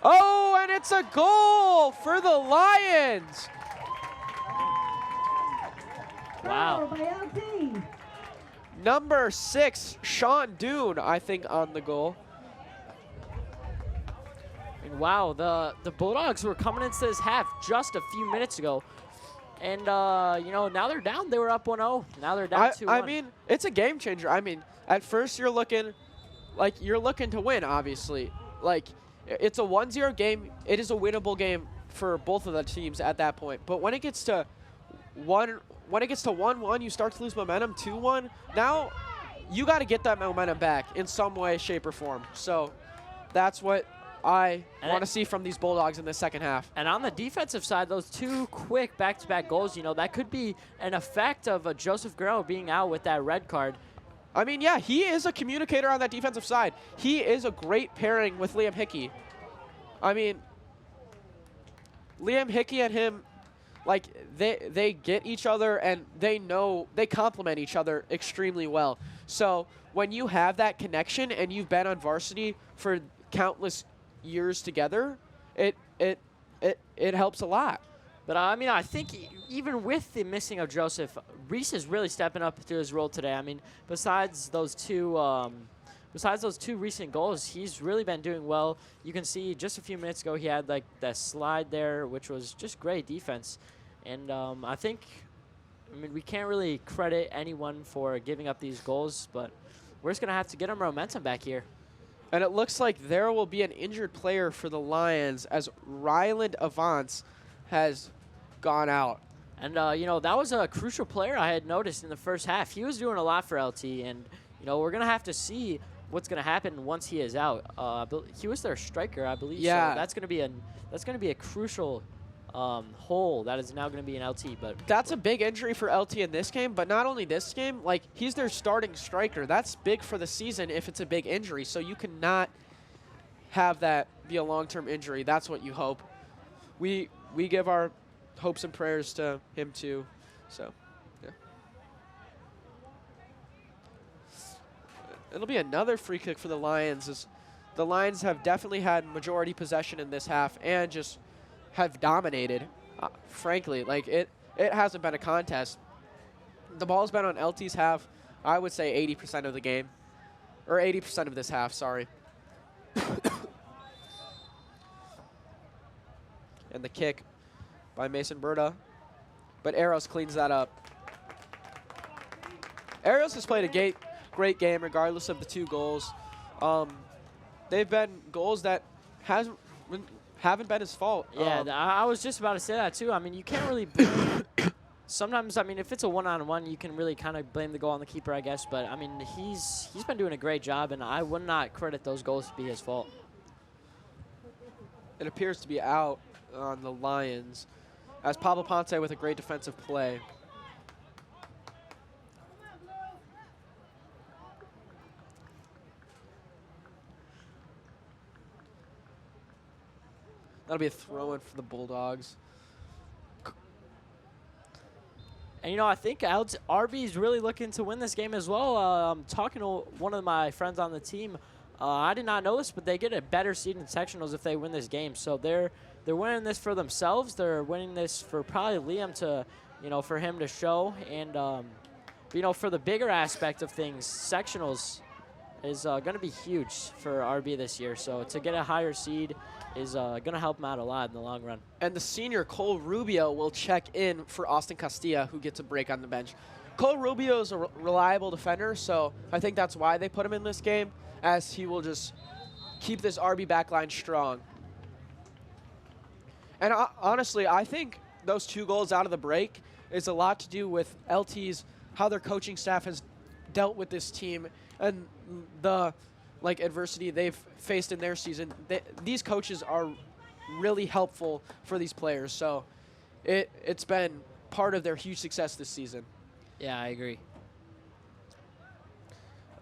Speaker 1: Oh, and it's a goal for the Lions.
Speaker 2: Wow.
Speaker 3: By LT.
Speaker 1: Number 6, Sean Doon, I think, on the goal.
Speaker 2: And wow, the Bulldogs were coming into this half just a few minutes ago. And, you know, now they're down. They were up 1-0. Now they're down 2-1.
Speaker 1: I mean, it's a game changer. I mean, at first you're looking to win, obviously. Like, it's a 1-0 game. It is a winnable game for both of the teams at that point. But when it gets to 1-1, you start to lose momentum. 2-1. Now you got to get that momentum back in some way, shape, or form. So that's what I want to see from these Bulldogs in the second half.
Speaker 2: And on the defensive side, those 2 quick back-to-back goals, you know, that could be an effect of Joseph Guerrero being out with that red card.
Speaker 1: I mean, yeah, he is a communicator on that defensive side. He is a great pairing with Liam Hickey. I mean, Liam Hickey and him, like, they get each other and they complement each other extremely well. So when you have that connection and you've been on varsity for countless years together, it helps a lot.
Speaker 2: But, I mean, I think even with the missing of Joseph, Reese is really stepping up to his role today. I mean, besides those two recent goals, he's really been doing well. You can see just a few minutes ago he had, like, that slide there, which was just great defense. And I mean, we can't really credit anyone for giving up these goals, but we're just going to have to get our momentum back here.
Speaker 1: And it looks like there will be an injured player for the Lions as Ryland Avance has gone out.
Speaker 2: And, you know, that was a crucial player I had noticed in the first half. He was doing a lot for LT, and, you know, we're going to have to see what's going to happen once he is out. He was their striker, I believe.
Speaker 1: Yeah.
Speaker 2: So that's going to be a crucial hole that is now going to be an LT. But
Speaker 1: that's a big injury for LT in this game, but not only this game, like, he's their starting striker. That's big for the season if it's a big injury, so you cannot have that be a long-term injury. That's what you hope. We give our hopes and prayers to him too, so yeah. It'll be another free kick for the Lions, as the Lions have definitely had majority possession in this half and just have dominated. Frankly, like, it hasn't been a contest. The ball's been on LT's half, I would say 80% of the game, or 80% of this half, sorry. And the kick by Mason Berta, but Arrows cleans that up. Arrows has played a great game regardless of the 2 goals. They've been goals that haven't been his fault.
Speaker 2: yeah, I was just about to say that too. I mean, you can't really blame sometimes, I mean, if it's a one-on-one, you can really kind of blame the goal on the keeper, I guess. But, I mean, he's been doing a great job, and I would not credit those goals to be his fault.
Speaker 1: It appears to be out on the Lions, as Pablo Ponce with a great defensive play. That'll be a throw-in for the Bulldogs.
Speaker 2: And, you know, I think RB is really looking to win this game as well. I'm talking to one of my friends on the team. I did not know this, but they get a better seed in sectionals if they win this game. So they're winning this for themselves. They're winning this for probably Liam to, you know, for him to show. And, you know, for the bigger aspect of things, sectionals is going to be huge for RB this year. So to get a higher seed is going to help him out a lot in the long run.
Speaker 1: And the senior, Cole Rubio, will check in for Austin Castilla, who gets a break on the bench. Cole Rubio is a reliable defender, so I think that's why they put him in this game, as he will just keep this RB backline strong. And honestly, I think those 2 goals out of the break is a lot to do with LT's, how their coaching staff has dealt with this team and the adversity they've faced in their season. These coaches are really helpful for these players, so it's been part of their huge success this season.
Speaker 2: Yeah, I agree.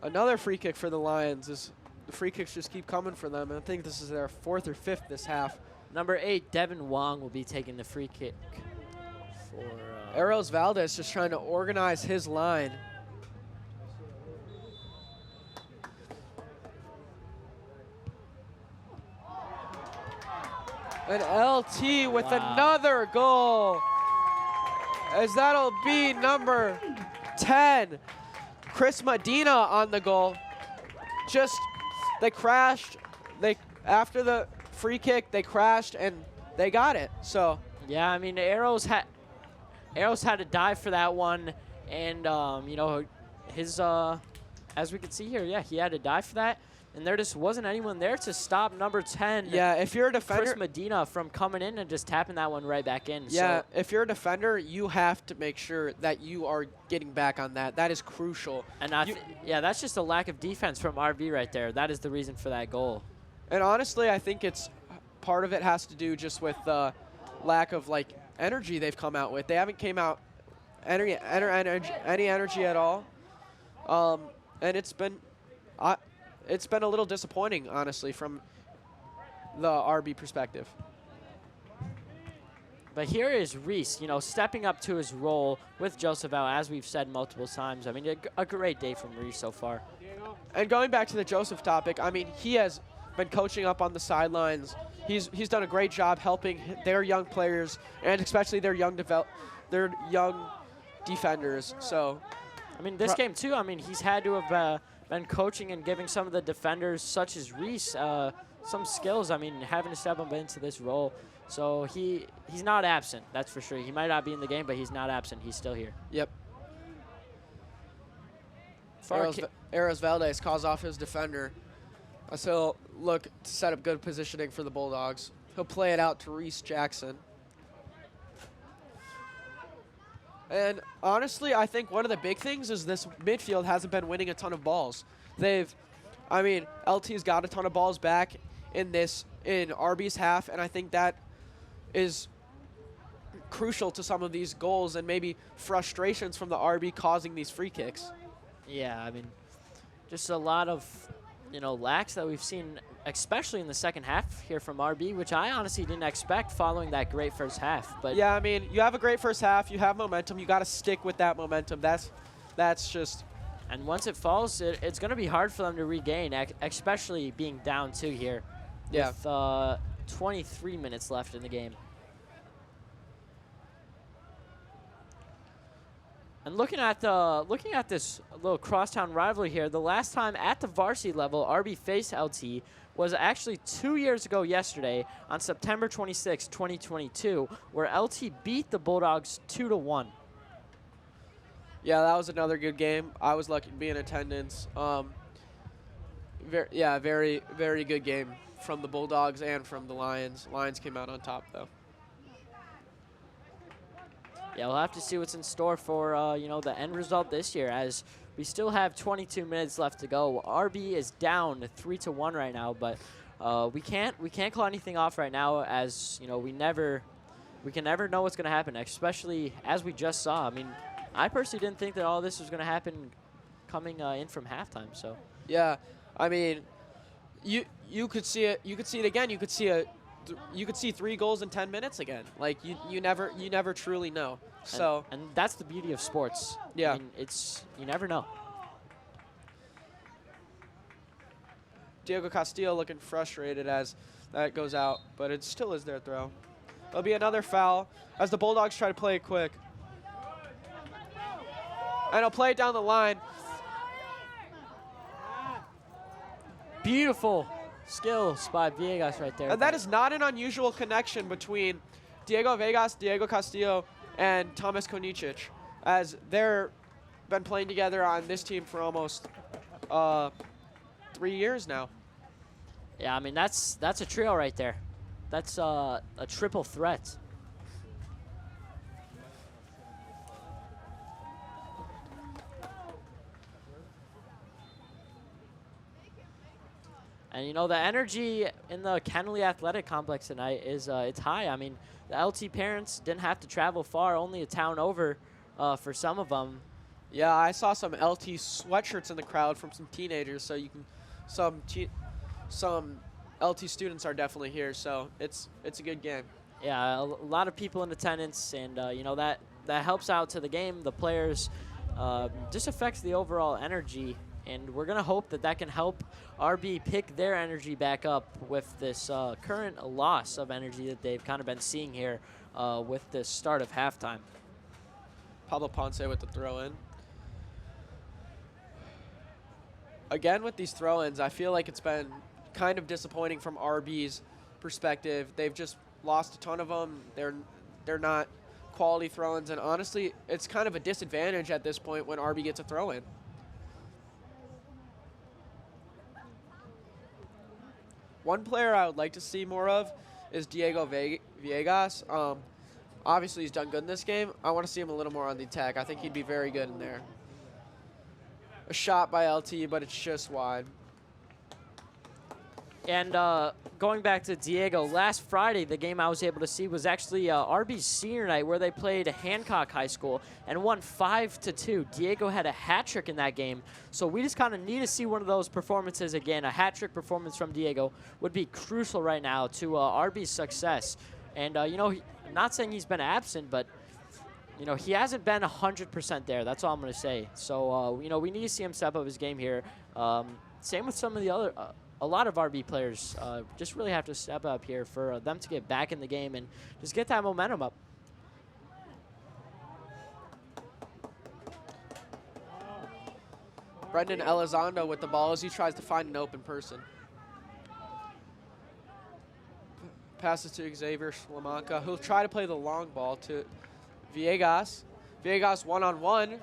Speaker 1: Another free kick for the Lions. The free kicks just keep coming for them, and I think this is their 4th or 5th this half.
Speaker 2: Number 8, Devin Wong, will be taking the free kick for...
Speaker 1: Eros Valdez just trying to organize his line. And LT with
Speaker 2: Wow.
Speaker 1: another goal. As that'll be number 10. Chris Medina on the goal. Just, they crashed. After the free kick, they crashed and they got it. So
Speaker 2: Yeah, I mean, Arrows had to dive for that one, and you know, his as we can see here, yeah, he had to dive for that, and there just wasn't anyone there to stop number 10.
Speaker 1: yeah, if you're a defender,
Speaker 2: Chris Medina from coming in and just tapping that one right back in.
Speaker 1: yeah,
Speaker 2: So,
Speaker 1: if you're a defender, you have to make sure that you are getting back on that. That is crucial.
Speaker 2: and yeah, that's just a lack of defense from RB right there. That is the reason for that goal.
Speaker 1: And honestly, I think part of it has to do just with the lack of like energy they've come out with. They haven't came out any energy at all, and it's been a little disappointing, honestly, from the RB perspective.
Speaker 2: But here is Reese, you know, stepping up to his role with Joseph out, as we've said multiple times. I mean, a great day from Reese so far.
Speaker 1: And going back to the Joseph topic, I mean, he has been coaching up on the sidelines. He's done a great job helping their young players, and especially their young defenders. So,
Speaker 2: I mean, this game too, I mean, he's had to have been coaching and giving some of the defenders, such as Reese, some skills. I mean, having to step up into this role. So he's not absent, that's for sure. He might not be in the game, but he's not absent. He's still here.
Speaker 1: yep. Eros Valdez calls off his defender. So he'll look to set up good positioning for the Bulldogs. He'll play it out to Reese Jackson. And honestly, I think one of the big things is this midfield hasn't been winning a ton of balls. LT's got a ton of balls back in RB's half, and I think that is crucial to some of these goals and maybe frustrations from the RB causing these free kicks.
Speaker 2: Yeah, I mean, just a lot of, you know, lacks that we've seen, especially in the second half here from RB, which I honestly didn't expect following that great first half. But
Speaker 1: yeah, I mean, you have a great first half, you have momentum, you got to stick with that momentum. That's just.
Speaker 2: And once it falls, it's going to be hard for them to regain, especially being down 2 here.
Speaker 1: Yeah.
Speaker 2: With 23 minutes left in the game. And looking at this little crosstown rivalry here, the last time at the varsity level RB faced LT was actually 2 years ago yesterday on September 26, 2022, where LT beat the Bulldogs 2-1.
Speaker 1: Yeah, that was another good game. I was lucky to be in attendance. Very, very good game from the Bulldogs and from the Lions. Lions came out on top, though.
Speaker 2: Yeah, we'll have to see what's in store for you know, the end result this year, as we still have 22 minutes left to go. RB is down 3-1 right now, but we can't call anything off right now, as you know, we can never know what's going to happen, especially as we just saw. I mean, I personally didn't think that all this was going to happen coming in from halftime. So
Speaker 1: yeah, I mean, you could see it. You could see it again. You could see 3 goals in 10 minutes again. Like you never truly know. So
Speaker 2: and that's the beauty of sports.
Speaker 1: Yeah,
Speaker 2: I mean, you never know.
Speaker 1: Diego Castillo looking frustrated as that goes out, but it still is their throw. There'll be another foul as the Bulldogs try to play it quick. And he'll play it down the line.
Speaker 2: Beautiful skills by Villegas right there.
Speaker 1: And that is not an unusual connection between Diego Vegas, Diego Castillo, and Thomas Konicic, as they're been playing together on this team for almost 3 years now.
Speaker 2: Yeah, I mean, that's a trio right there. That's a triple threat. And you know, the energy in the Kennelly Athletic Complex tonight is it's high. I mean, the LT parents didn't have to travel far, only a town over for some of them.
Speaker 1: Yeah, I saw some LT sweatshirts in the crowd from some teenagers, so you can some LT students are definitely here, so it's a good game.
Speaker 2: Yeah, a lot of people in attendance, and you know, that helps out to the game. The players just affects the overall energy And we're going to hope that that can help RB pick their energy back up with this current loss of energy that they've kind of been seeing here with the start of halftime.
Speaker 1: Pablo Ponce with the throw-in. Again, with these throw-ins, I feel like it's been kind of disappointing from RB's perspective. They've just lost a ton of them. They're not quality throw-ins, and honestly, it's kind of a disadvantage at this point when RB gets a throw-in. One player I would like to see more of is Diego Villegas. Obviously, he's done good in this game. I want to see him a little more on the attack. I think he'd be very good in there. A shot by LT, but it's just wide.
Speaker 2: And going back to Diego, last Friday, the game I was able to see was actually RB's senior night where they played Hancock High School and won 5-2. Diego had a hat trick in that game, so we just kind of need to see one of those performances again. A hat trick performance from Diego would be crucial right now to RB's success. And, you know, I'm not saying he's been absent, but, you know, he hasn't been 100% there. That's all I'm going to say. So, you know, we need to see him step up his game here. Same with some of the other a lot of RB players just really have to step up here for them to get back in the game and just get that momentum up.
Speaker 1: Brendan Elizondo with the ball as he tries to find an open person. Passes to Xavier Slamanka, who'll try to play the long ball to Villegas. Villegas one-on-one,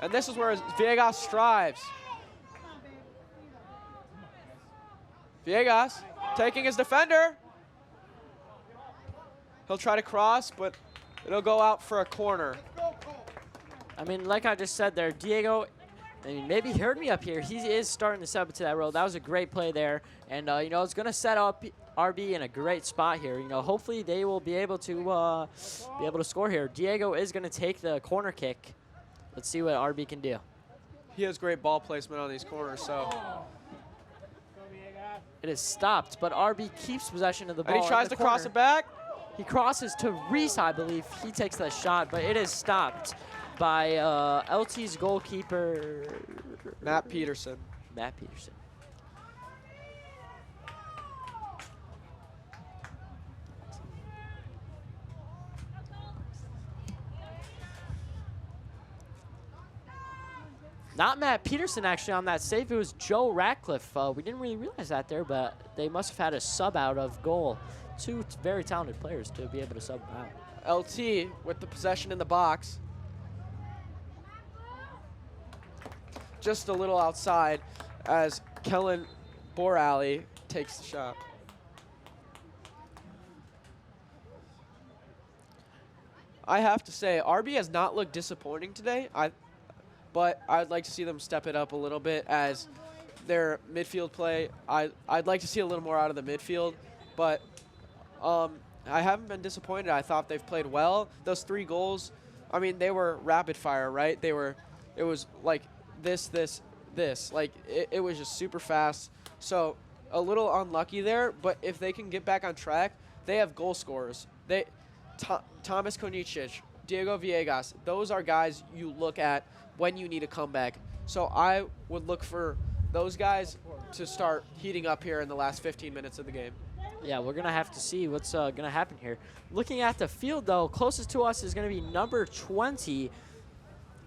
Speaker 1: and this is where Villegas strives. Villegas taking his defender. He'll try to cross, but it'll go out for a corner.
Speaker 2: I mean, like I just said there, Diego, I mean, maybe he heard me up here. He is starting to step into that role. That was a great play there. And, you know, it's going to set up RB in a great spot here. You know, hopefully they will be able to score here. Diego is going to take the corner kick. Let's see what RB can do.
Speaker 1: He has great ball placement on these corners, so.
Speaker 2: It is stopped, but RB keeps possession of the ball.
Speaker 1: And he tries to cross it back.
Speaker 2: He crosses to Reese, I believe. He takes the shot, but it is stopped by LT's goalkeeper.
Speaker 1: Matt Peterson.
Speaker 2: Matt Peterson. Not Matt Peterson, actually, on that save. It was Joe Ratcliffe. We didn't really realize that there, but they must have had a sub out of goal. Two very talented players to be able to sub out.
Speaker 1: LT with the possession in the box. Just a little outside as Kellen Borali takes the shot. I have to say, RB has not looked disappointing today. But I'd like to see them step it up a little bit as their midfield play. I'd like to see a little more out of the midfield, but I haven't been disappointed. I thought they've played well. Those 3 goals, I mean, they were rapid fire, right? It was like this. Like, it was just super fast. So a little unlucky there, but if they can get back on track, they have goal scorers. Thomas Konicic, Diego Villegas, those are guys you look at when you need a comeback. So I would look for those guys to start heating up here in the last 15 minutes of the game.
Speaker 2: Yeah, we're going to have to see what's going to happen here. Looking at the field, though, closest to us is going to be number 20,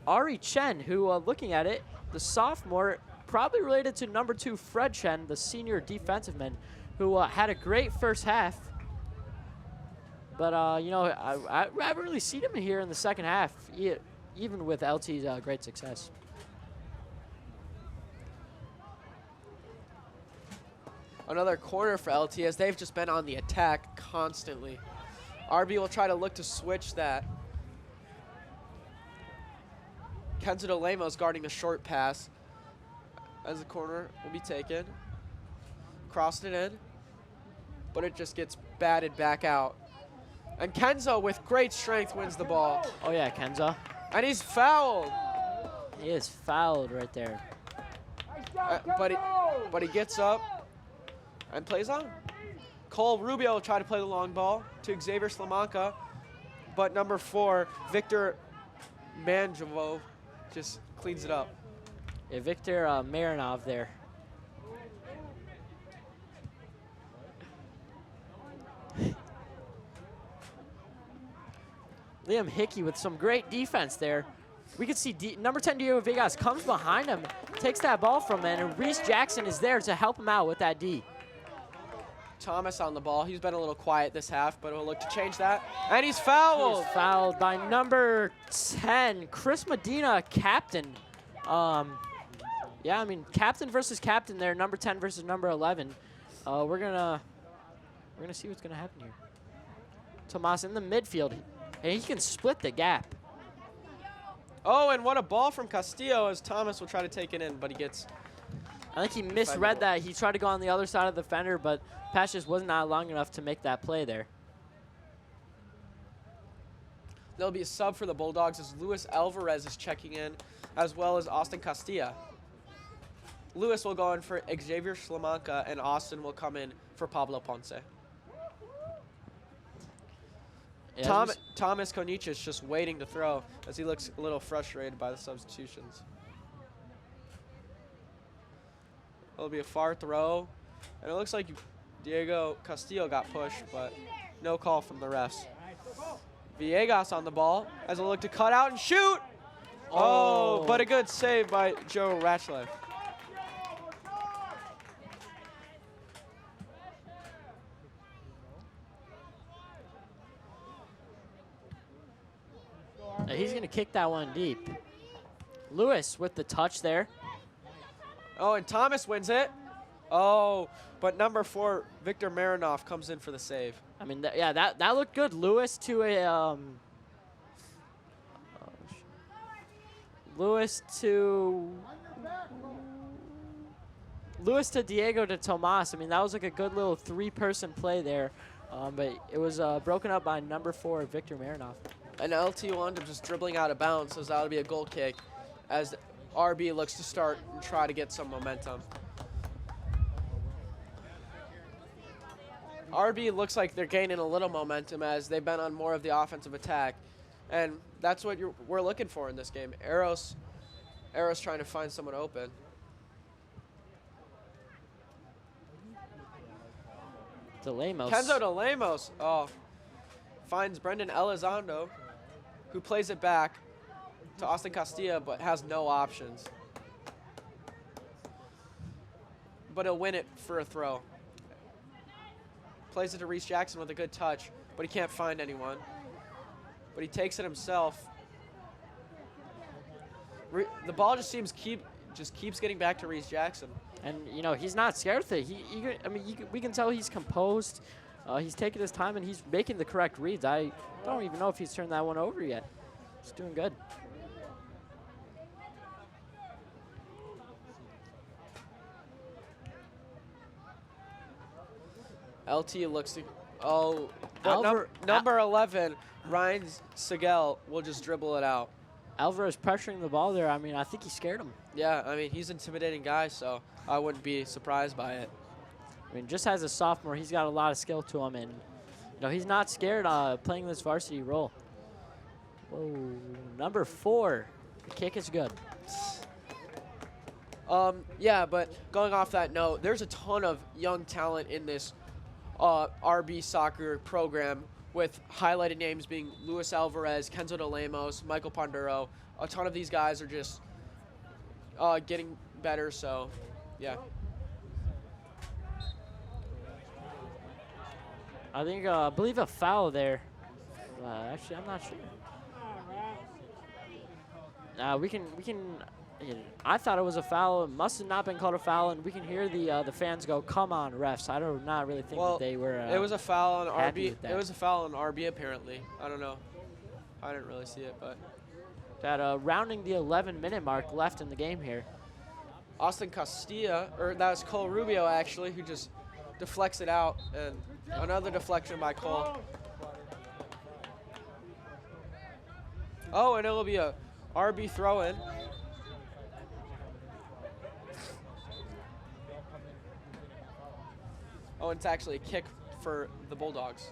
Speaker 2: Ari Chen, who, looking at it, the sophomore, probably related to number 2, Fred Chen, the senior defensive man, who had a great first half. But, you know, I haven't really seen him here in the second half, even with LT's great success.
Speaker 1: Another corner for LT as they've just been on the attack constantly. RB will try to look to switch that. Kenzo Lemos guarding a short pass as the corner will be taken. Crossed it in, but it just gets batted back out. And Kenzo with great strength wins the ball.
Speaker 2: Oh, yeah, Kenzo.
Speaker 1: And he's fouled.
Speaker 2: He is fouled right there.
Speaker 1: But he gets up and plays on. Cole Rubio will try to play the long ball to Xavier Slamanka, but number 4, Victor Manjovo, just cleans it up.
Speaker 2: Victor Marinov there. Liam Hickey with some great defense there. We can see number 10 Diego Vegas comes behind him, takes that ball from him, and Reese Jackson is there to help him out with that D.
Speaker 1: Thomas on the ball. He's been a little quiet this half, but we'll look to change that. And he's fouled.
Speaker 2: He's fouled by number 10, Chris Medina, captain. Yeah, I mean, captain versus captain there, number 10 versus number 11. We're gonna see what's gonna happen here. Tomas in the midfield, and he can split the gap.
Speaker 1: Oh, and what a ball from Castillo as Thomas will try to take it in, but he gets...
Speaker 2: I think he misread that. He tried to go on the other side of the fender, but pass just was not long enough to make that play there.
Speaker 1: There'll be a sub for the Bulldogs as Luis Alvarez is checking in, as well as Austin Castilla. Luis will go in for Xavier Slamanca, and Austin will come in for Pablo Ponce.
Speaker 2: Yeah,
Speaker 1: Thomas Konic is just waiting to throw as he looks a little frustrated by the substitutions. It'll be a far throw, and it looks like Diego Castillo got pushed, but no call from the refs. Villegas on the ball as he'll look to cut out and shoot. Oh, but a good save by Joe Ratchliff.
Speaker 2: He's going to kick that one deep. Lewis with the touch there.
Speaker 1: Oh, and Thomas wins it. Oh, but number 4, Victor Marinov, comes in for the save.
Speaker 2: I mean, yeah, that looked good. Lewis to a Lewis to Diego to Tomas. I mean, that was like a good little 3-person play there, but it was broken up by number 4, Victor Marinov.
Speaker 1: And LT will end up just dribbling out of bounds, so that'll be a goal kick as RB looks to start and try to get some momentum. RB looks like they're gaining a little momentum as they've been on more of the offensive attack. And that's what we're looking for in this game. Eros trying to find someone open.
Speaker 2: De Lemos.
Speaker 1: Kenzo De Lemos, finds Brendan Elizondo, who plays it back to Austin Castilla, but has no options. But he'll win it for a throw. Plays it to Reese Jackson with a good touch, but he can't find anyone. But he takes it himself. The ball just keeps getting back to Reese Jackson.
Speaker 2: And you know he's not scared of it. We can tell he's composed. He's taking his time and he's making the correct reads. I don't even know if he's turned that one over yet. He's doing good.
Speaker 1: LT looks to, number 11, Ryan Segel will just dribble it out.
Speaker 2: Alvarez pressuring the ball there. I mean, I think he scared him.
Speaker 1: Yeah, I mean, he's an intimidating guy, so I wouldn't be surprised by it.
Speaker 2: I mean, just as a sophomore, he's got a lot of skill to him, and you know he's not scared playing this varsity role. Whoa, number 4, the kick is good.
Speaker 1: Yeah, but going off that note, there's a ton of young talent in this RB soccer program, with highlighted names being Luis Alvarez, Kenzo De Lemos, Michael Ponduro. A ton of these guys are just getting better, so yeah.
Speaker 2: I believe a foul there. Actually, I'm not sure. We can. I thought it was a foul. It must have not been called a foul, and we can hear the fans go, "Come on, refs!" I do not really think that they were.
Speaker 1: It was a foul on RB.
Speaker 2: It
Speaker 1: was a foul on RB apparently. I don't know. I didn't really see it, but.
Speaker 2: That rounding the 11-minute mark left in the game here.
Speaker 1: Austin Castilla, or that was Cole Rubio actually, who just deflects it out, and another deflection by Cole. Oh, and it'll be a RB throw-in. Oh, and it's actually a kick for the Bulldogs.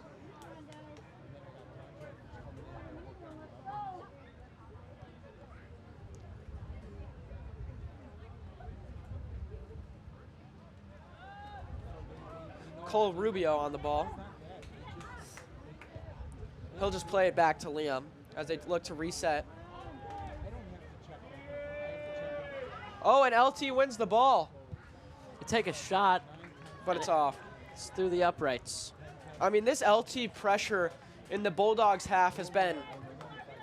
Speaker 1: Cole Rubio on the ball. He'll just play it back to Liam as they look to reset. Oh, and LT wins the ball,
Speaker 2: You take a shot,
Speaker 1: but it's off.
Speaker 2: it's through the uprights.
Speaker 1: I mean, this LT pressure in the Bulldogs half has been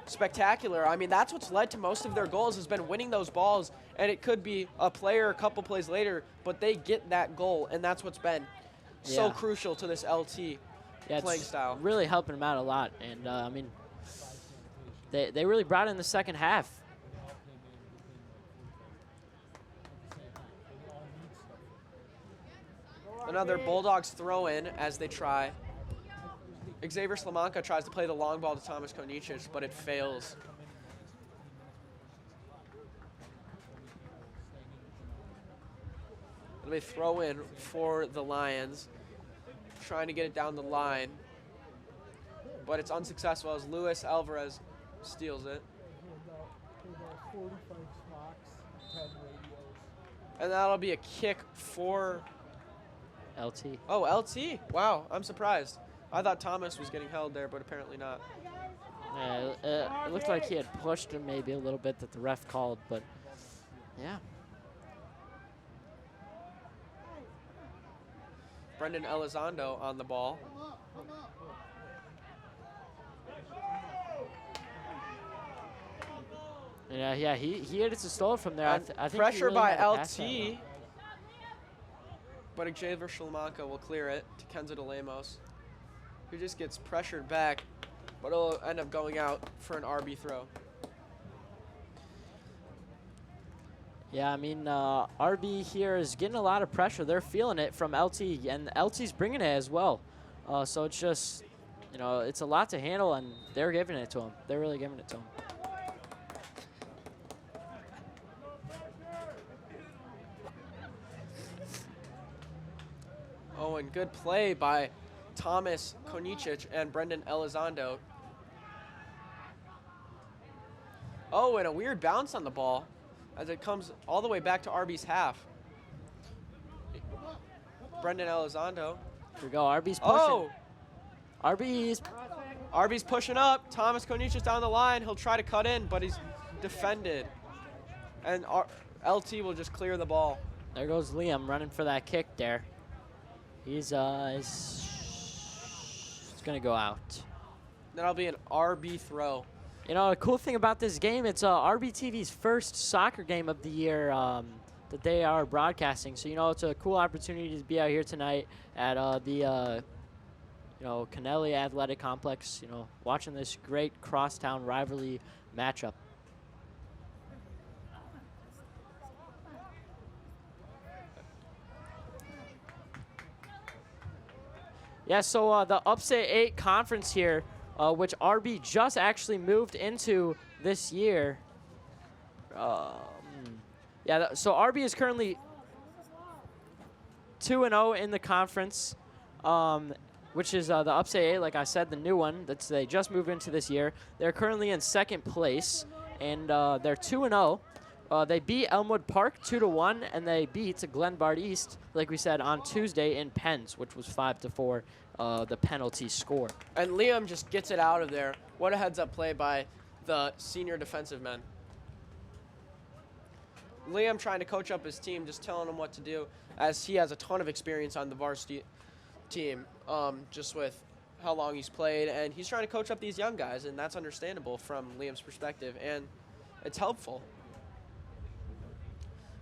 Speaker 1: spectacular. I mean, that's what's led to most of their goals has been winning those balls, and it could be a player a couple plays later, but they get that goal, and that's what's been so
Speaker 2: Yeah.
Speaker 1: crucial to this LT playing
Speaker 2: It's
Speaker 1: style.
Speaker 2: really helping them out a lot. And, I mean, they really brought it in the second half.
Speaker 1: Another Bulldogs throw in as they try. Xavier Slamanka tries to play the long ball to Thomas Konicic, but it fails. It'll be a throw in for the Lions, trying to get it down the line, but it's unsuccessful as Luis Alvarez steals it.
Speaker 5: About 45 smocks, 10 radios.
Speaker 1: And that'll be a kick for,
Speaker 2: LT.
Speaker 1: oh, LT. Wow, I'm surprised. I thought Thomas was getting held there, but apparently not.
Speaker 2: Yeah, it looked like he had pushed him maybe a little bit that the ref called, but yeah.
Speaker 1: Brendan Elizondo on the ball.
Speaker 2: Yeah, he had it to stole it from there. I
Speaker 1: And
Speaker 2: think he
Speaker 1: pressure
Speaker 2: really
Speaker 1: by
Speaker 2: had to pass that
Speaker 1: LT,
Speaker 2: well.
Speaker 1: but Xavier Shalamanka will clear it to Kenzo DeLemos, who just gets pressured back, but it'll end up going out for an RB throw.
Speaker 2: Yeah, I mean, RB here is getting a lot of pressure. They're feeling it from LT, and LT's bringing it as well. So it's just, you know, it's a lot to handle, and they're giving it to him. They're really giving it to him.
Speaker 1: Oh, and good play by Thomas Konicic and Brendan Elizondo. Oh, and a weird bounce on the ball as it comes all the way back to RB's half. Brendan Elizondo.
Speaker 2: Here we go. RB's pushing.
Speaker 1: Oh,
Speaker 2: RB's
Speaker 1: pushing up. Thomas Konicic down the line. He'll try to cut in, but he's defended. And LT will just clear the ball.
Speaker 2: There goes Liam running for that kick there. He's going to go out.
Speaker 1: That'll be an RB throw.
Speaker 2: You know, the cool thing about this game, it's RBTV's first soccer game of the year that they are broadcasting. So, you know, it's a cool opportunity to be out here tonight at the Kennelly Athletic Complex, you know, watching this great crosstown rivalry matchup. Yeah, so the Upstate 8 conference here, which RB just actually moved into this year. So RB is currently 2-0 in the conference, which is the Upstate 8, like I said, the new one that they just moved into this year. They're currently in second place, and they're 2-0. They beat Elmwood Park 2-1, and they beat Glenbard East, like we said, on Tuesday in Penns, which was 5-4, the penalty score.
Speaker 1: And Liam just gets it out of there. What a heads-up play by the senior defensive men. Liam trying to coach up his team, just telling him what to do, as he has a ton of experience on the varsity team, just with how long he's played. And he's trying to coach up these young guys, and that's understandable from Liam's perspective, and it's helpful.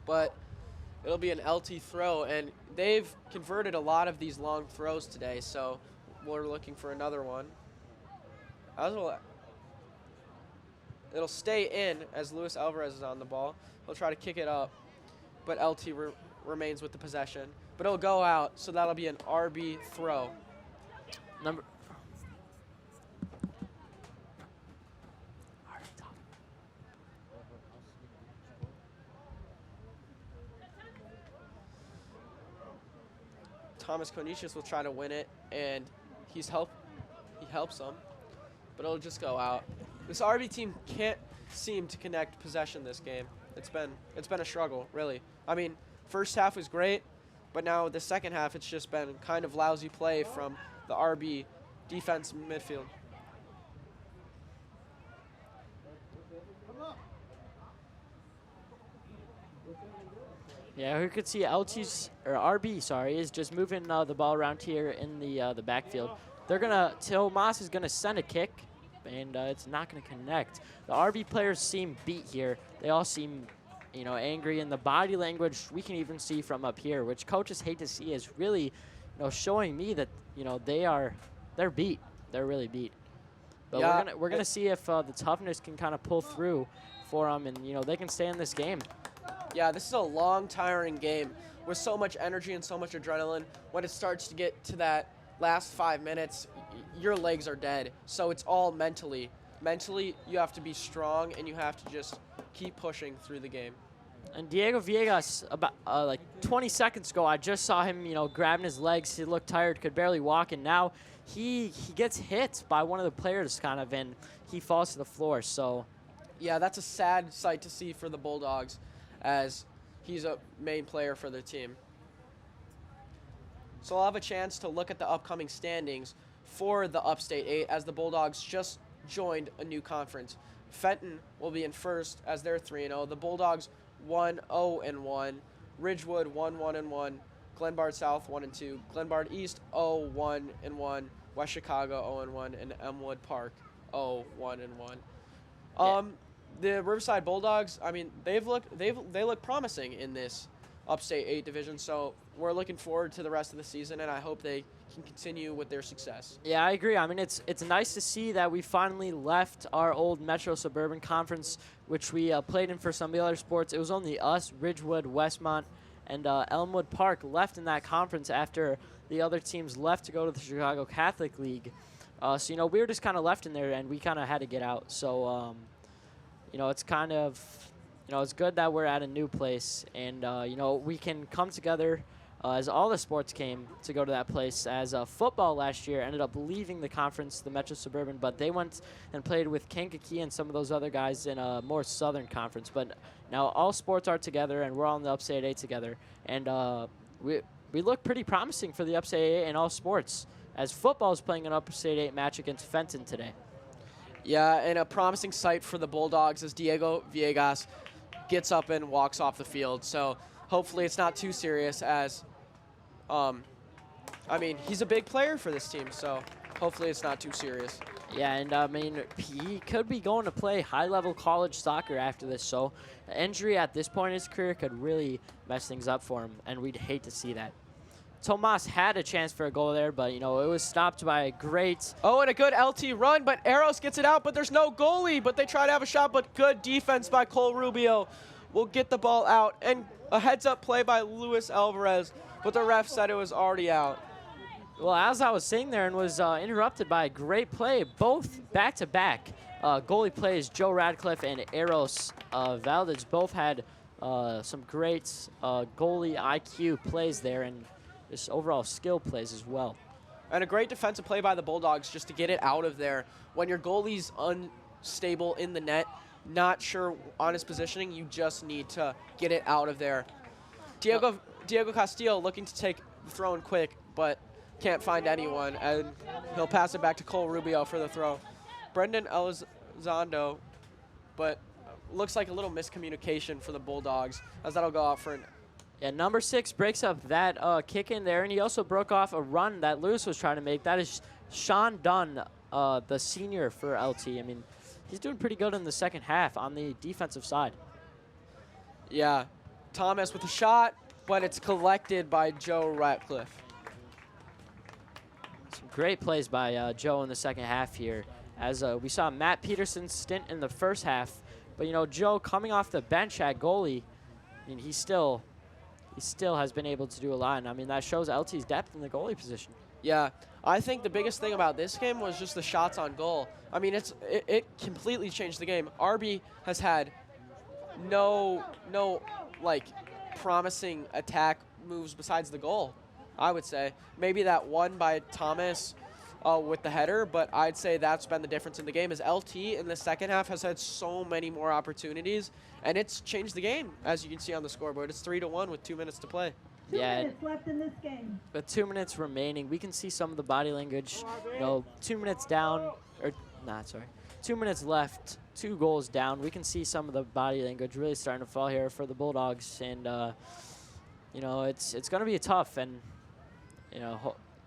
Speaker 1: But it'll be an LT throw, and they've converted a lot of these long throws today, so we're looking for another one. It'll stay in as Luis Alvarez is on the ball. He'll try to kick it up, but LT remains with the possession. But it'll go out, so that'll be an RB throw. Thomas Konicic will try to win it, and he helps him, but it'll just go out. This RB team can't seem to connect possession this game. It's been a struggle, really. I mean, first half was great. But now the second half, it's just been kind of lousy play from the RB defense midfield.
Speaker 2: Yeah, we could see LT's or RB, sorry, is just moving the ball around here in the backfield. They're gonna Tomas is gonna send a kick, and it's not gonna connect. The RB players seem beat here. They all seem, angry, and the body language we can even see from up here, which coaches hate to see, is really, showing me that they're beat. They're really beat. But
Speaker 1: Yeah,
Speaker 2: we're gonna see if the toughness can kind of pull through for them, and they can stay in this game.
Speaker 1: Yeah, this is a long, tiring game with so much energy and so much adrenaline. When it starts to get to that last 5 minutes, your legs are dead. So it's all mentally. Mentally, you have to be strong, and you have to just keep pushing through the game.
Speaker 2: And Diego Villegas, about like 20 seconds ago, I just saw him, grabbing his legs. He looked tired, could barely walk, and now he gets hit by one of the players, kind of, and he falls to the floor. So,
Speaker 1: yeah, that's a sad sight to see for the Bulldogs, as he's a main player for their team. So I'll have a chance to look at the upcoming standings for the Upstate 8, as the Bulldogs just joined a new conference. Fenton will be in first, as they're 3-0. The Bulldogs 1-0-1. Ridgewood 1-1-1. Glenbard South 1-2. Glenbard East 0-1-1. West Chicago 0-1, and Elmwood Park 0-1-1. The Riverside Bulldogs, I mean, they look promising in this Upstate 8 division, so we're looking forward to the rest of the season, and I hope they can continue with their success.
Speaker 2: yeah, I agree. I mean, it's nice to see that we finally left our old Metro Suburban Conference, which we played in for some of the other sports. It was only us, Ridgewood, Westmont, and Elmwood Park left in that conference after the other teams left to go to the Chicago Catholic League. So, we were just kind of left in there, and we kind of had to get out. So, it's kind of, it's good that we're at a new place, and, we can come together as all the sports came to go to that place, as football last year ended up leaving the conference, the Metro Suburban, but they went and played with Kankakee and some of those other guys in a more southern conference. But now all sports are together, and we're all in the Upstate 8 together, and we look pretty promising for the Upstate 8 in all sports, as football is playing an Upstate 8 match against Fenton today.
Speaker 1: Yeah, and a promising sight for the Bulldogs as Diego Villegas gets up and walks off the field. So hopefully it's not too serious, as, he's a big player for this team, so hopefully it's not too serious.
Speaker 2: Yeah, and he could be going to play high-level college soccer after this, so the injury at this point in his career could really mess things up for him, and we'd hate to see that. Tomas had a chance for a goal there, but, it was stopped by a great...
Speaker 1: Oh, and a good LT run, but Eros gets it out, but there's no goalie. But they try to have a shot, but good defense by Cole Rubio will get the ball out. And a heads-up play by Luis Alvarez, but the ref said it was already out.
Speaker 2: Well, as I was saying there, and was interrupted by a great play, both back-to-back goalie plays. Joe Radcliffe and Eros Valdez both had some great goalie IQ plays there, and just overall skill plays as well.
Speaker 1: And a great defensive play by the Bulldogs just to get it out of there. When your goalie's unstable in the net, not sure on his positioning, you just need to get it out of there. Diego Castillo looking to take the throw in quick, but can't find anyone, and he'll pass it back to Cole Rubio for the throw. Brendan Elizondo, but looks like a little miscommunication for the Bulldogs, as that'll go out for an...
Speaker 2: Yeah, number 6 breaks up that kick in there, and he also broke off a run that Lewis was trying to make. That is Sean Dunn, the senior for LT. I mean, he's doing pretty good in the second half on the defensive side.
Speaker 1: Yeah, Thomas with a shot, but it's collected by Joe Ratcliffe.
Speaker 2: Some great plays by Joe in the second half here, as we saw Matt Peterson's stint in the first half. But, Joe coming off the bench at goalie, I mean, he still has been able to do a lot. And, I mean, that shows LT's depth in the goalie position.
Speaker 1: Yeah, I think the biggest thing about this game was just the shots on goal. I mean, it completely changed the game. RB has had no promising attack moves besides the goal, I would say. Maybe that one by Thomas with the header, but I'd say that's been the difference in the game, is LT in the second half has had so many more opportunities, and it's changed the game, as you can see on the scoreboard. It's 3-1 with 2 minutes to play.
Speaker 3: 2
Speaker 2: Yeah.
Speaker 3: minutes left in this game.
Speaker 2: With 2 minutes remaining, we can see some of the body language. 2 minutes down, or not, sorry. 2 minutes left, 2 goals down. We can see some of the body language really starting to fall here for the Bulldogs, and it's going to be tough, and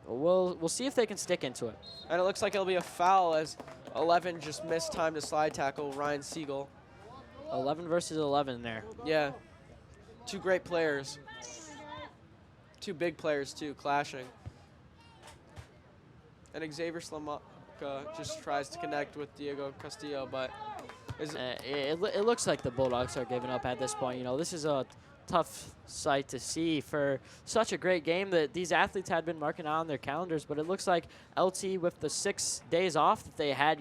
Speaker 2: we'll see if they can stick into it.
Speaker 1: And it looks like it'll be a foul as 11 just missed time to slide tackle Ryan Siegel.
Speaker 2: 11 versus 11 there.
Speaker 1: Yeah, 2 great players. 2 big players too, clashing. And Xavier Slamoka just tries to connect with Diego Castillo, but
Speaker 2: it looks like the Bulldogs are giving up at this point. This is a tough sight to see for such a great game that these athletes had been marking out on their calendars, but it looks like LT, with the 6 days off that they had,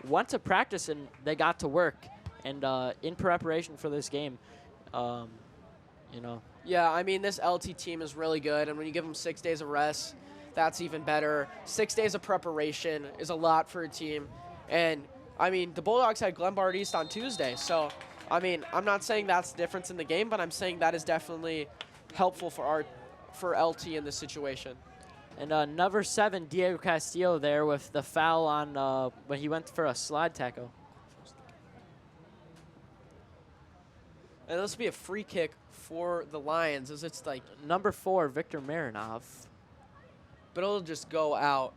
Speaker 2: went to practice and they got to work, and in preparation for this game,
Speaker 1: Yeah, I mean, this LT team is really good, and when you give them 6 days of rest, that's even better. 6 days of preparation is a lot for a team. And, I mean, the Bulldogs had Glenbard East on Tuesday, so, I mean, I'm not saying that's the difference in the game, but I'm saying that is definitely helpful for LT in this situation.
Speaker 2: And number 7, Diego Castillo there with the foul on when he went for a slide tackle.
Speaker 1: And this will be a free kick for the Lions, as it's like
Speaker 2: Number 4, Victor Marinov.
Speaker 1: but it'll just go out.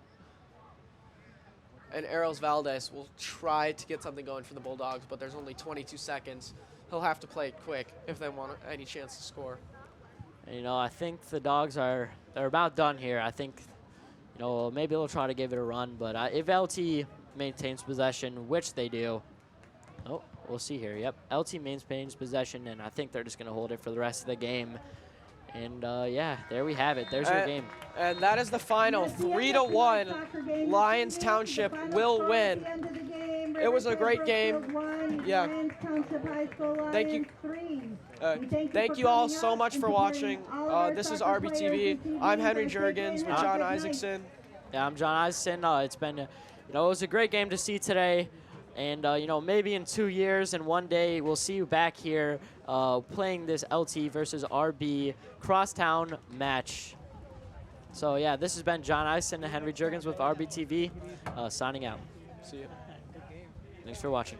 Speaker 1: And Eros Valdez will try to get something going for the Bulldogs, but there's only 22 seconds. He'll have to play it quick if they want any chance to score.
Speaker 2: And, I think the Dogs they're about done here. I think, maybe they'll try to give it a run, but if LT maintains possession, which they do, we'll see here. Yep, LT maintains possession, and I think they're just going to hold it for the rest of the game. And, yeah, there we have it. There's your game.
Speaker 1: And that is the final. 3-1. Lyons Township will win. It was a great game. Yeah. Thank you. Thank you all so much for watching. This is RBTV. I'm Henry Jurgens with John Isaacson.
Speaker 2: Yeah, I'm John Isaacson. It's been, it was a great game to see today. And, maybe in 2 years and one day we'll see you back here playing this LT versus RB crosstown match. So, yeah, this has been John Isaacson and Henry Jurgens with RBTV signing out.
Speaker 1: See you.
Speaker 2: Thanks for watching.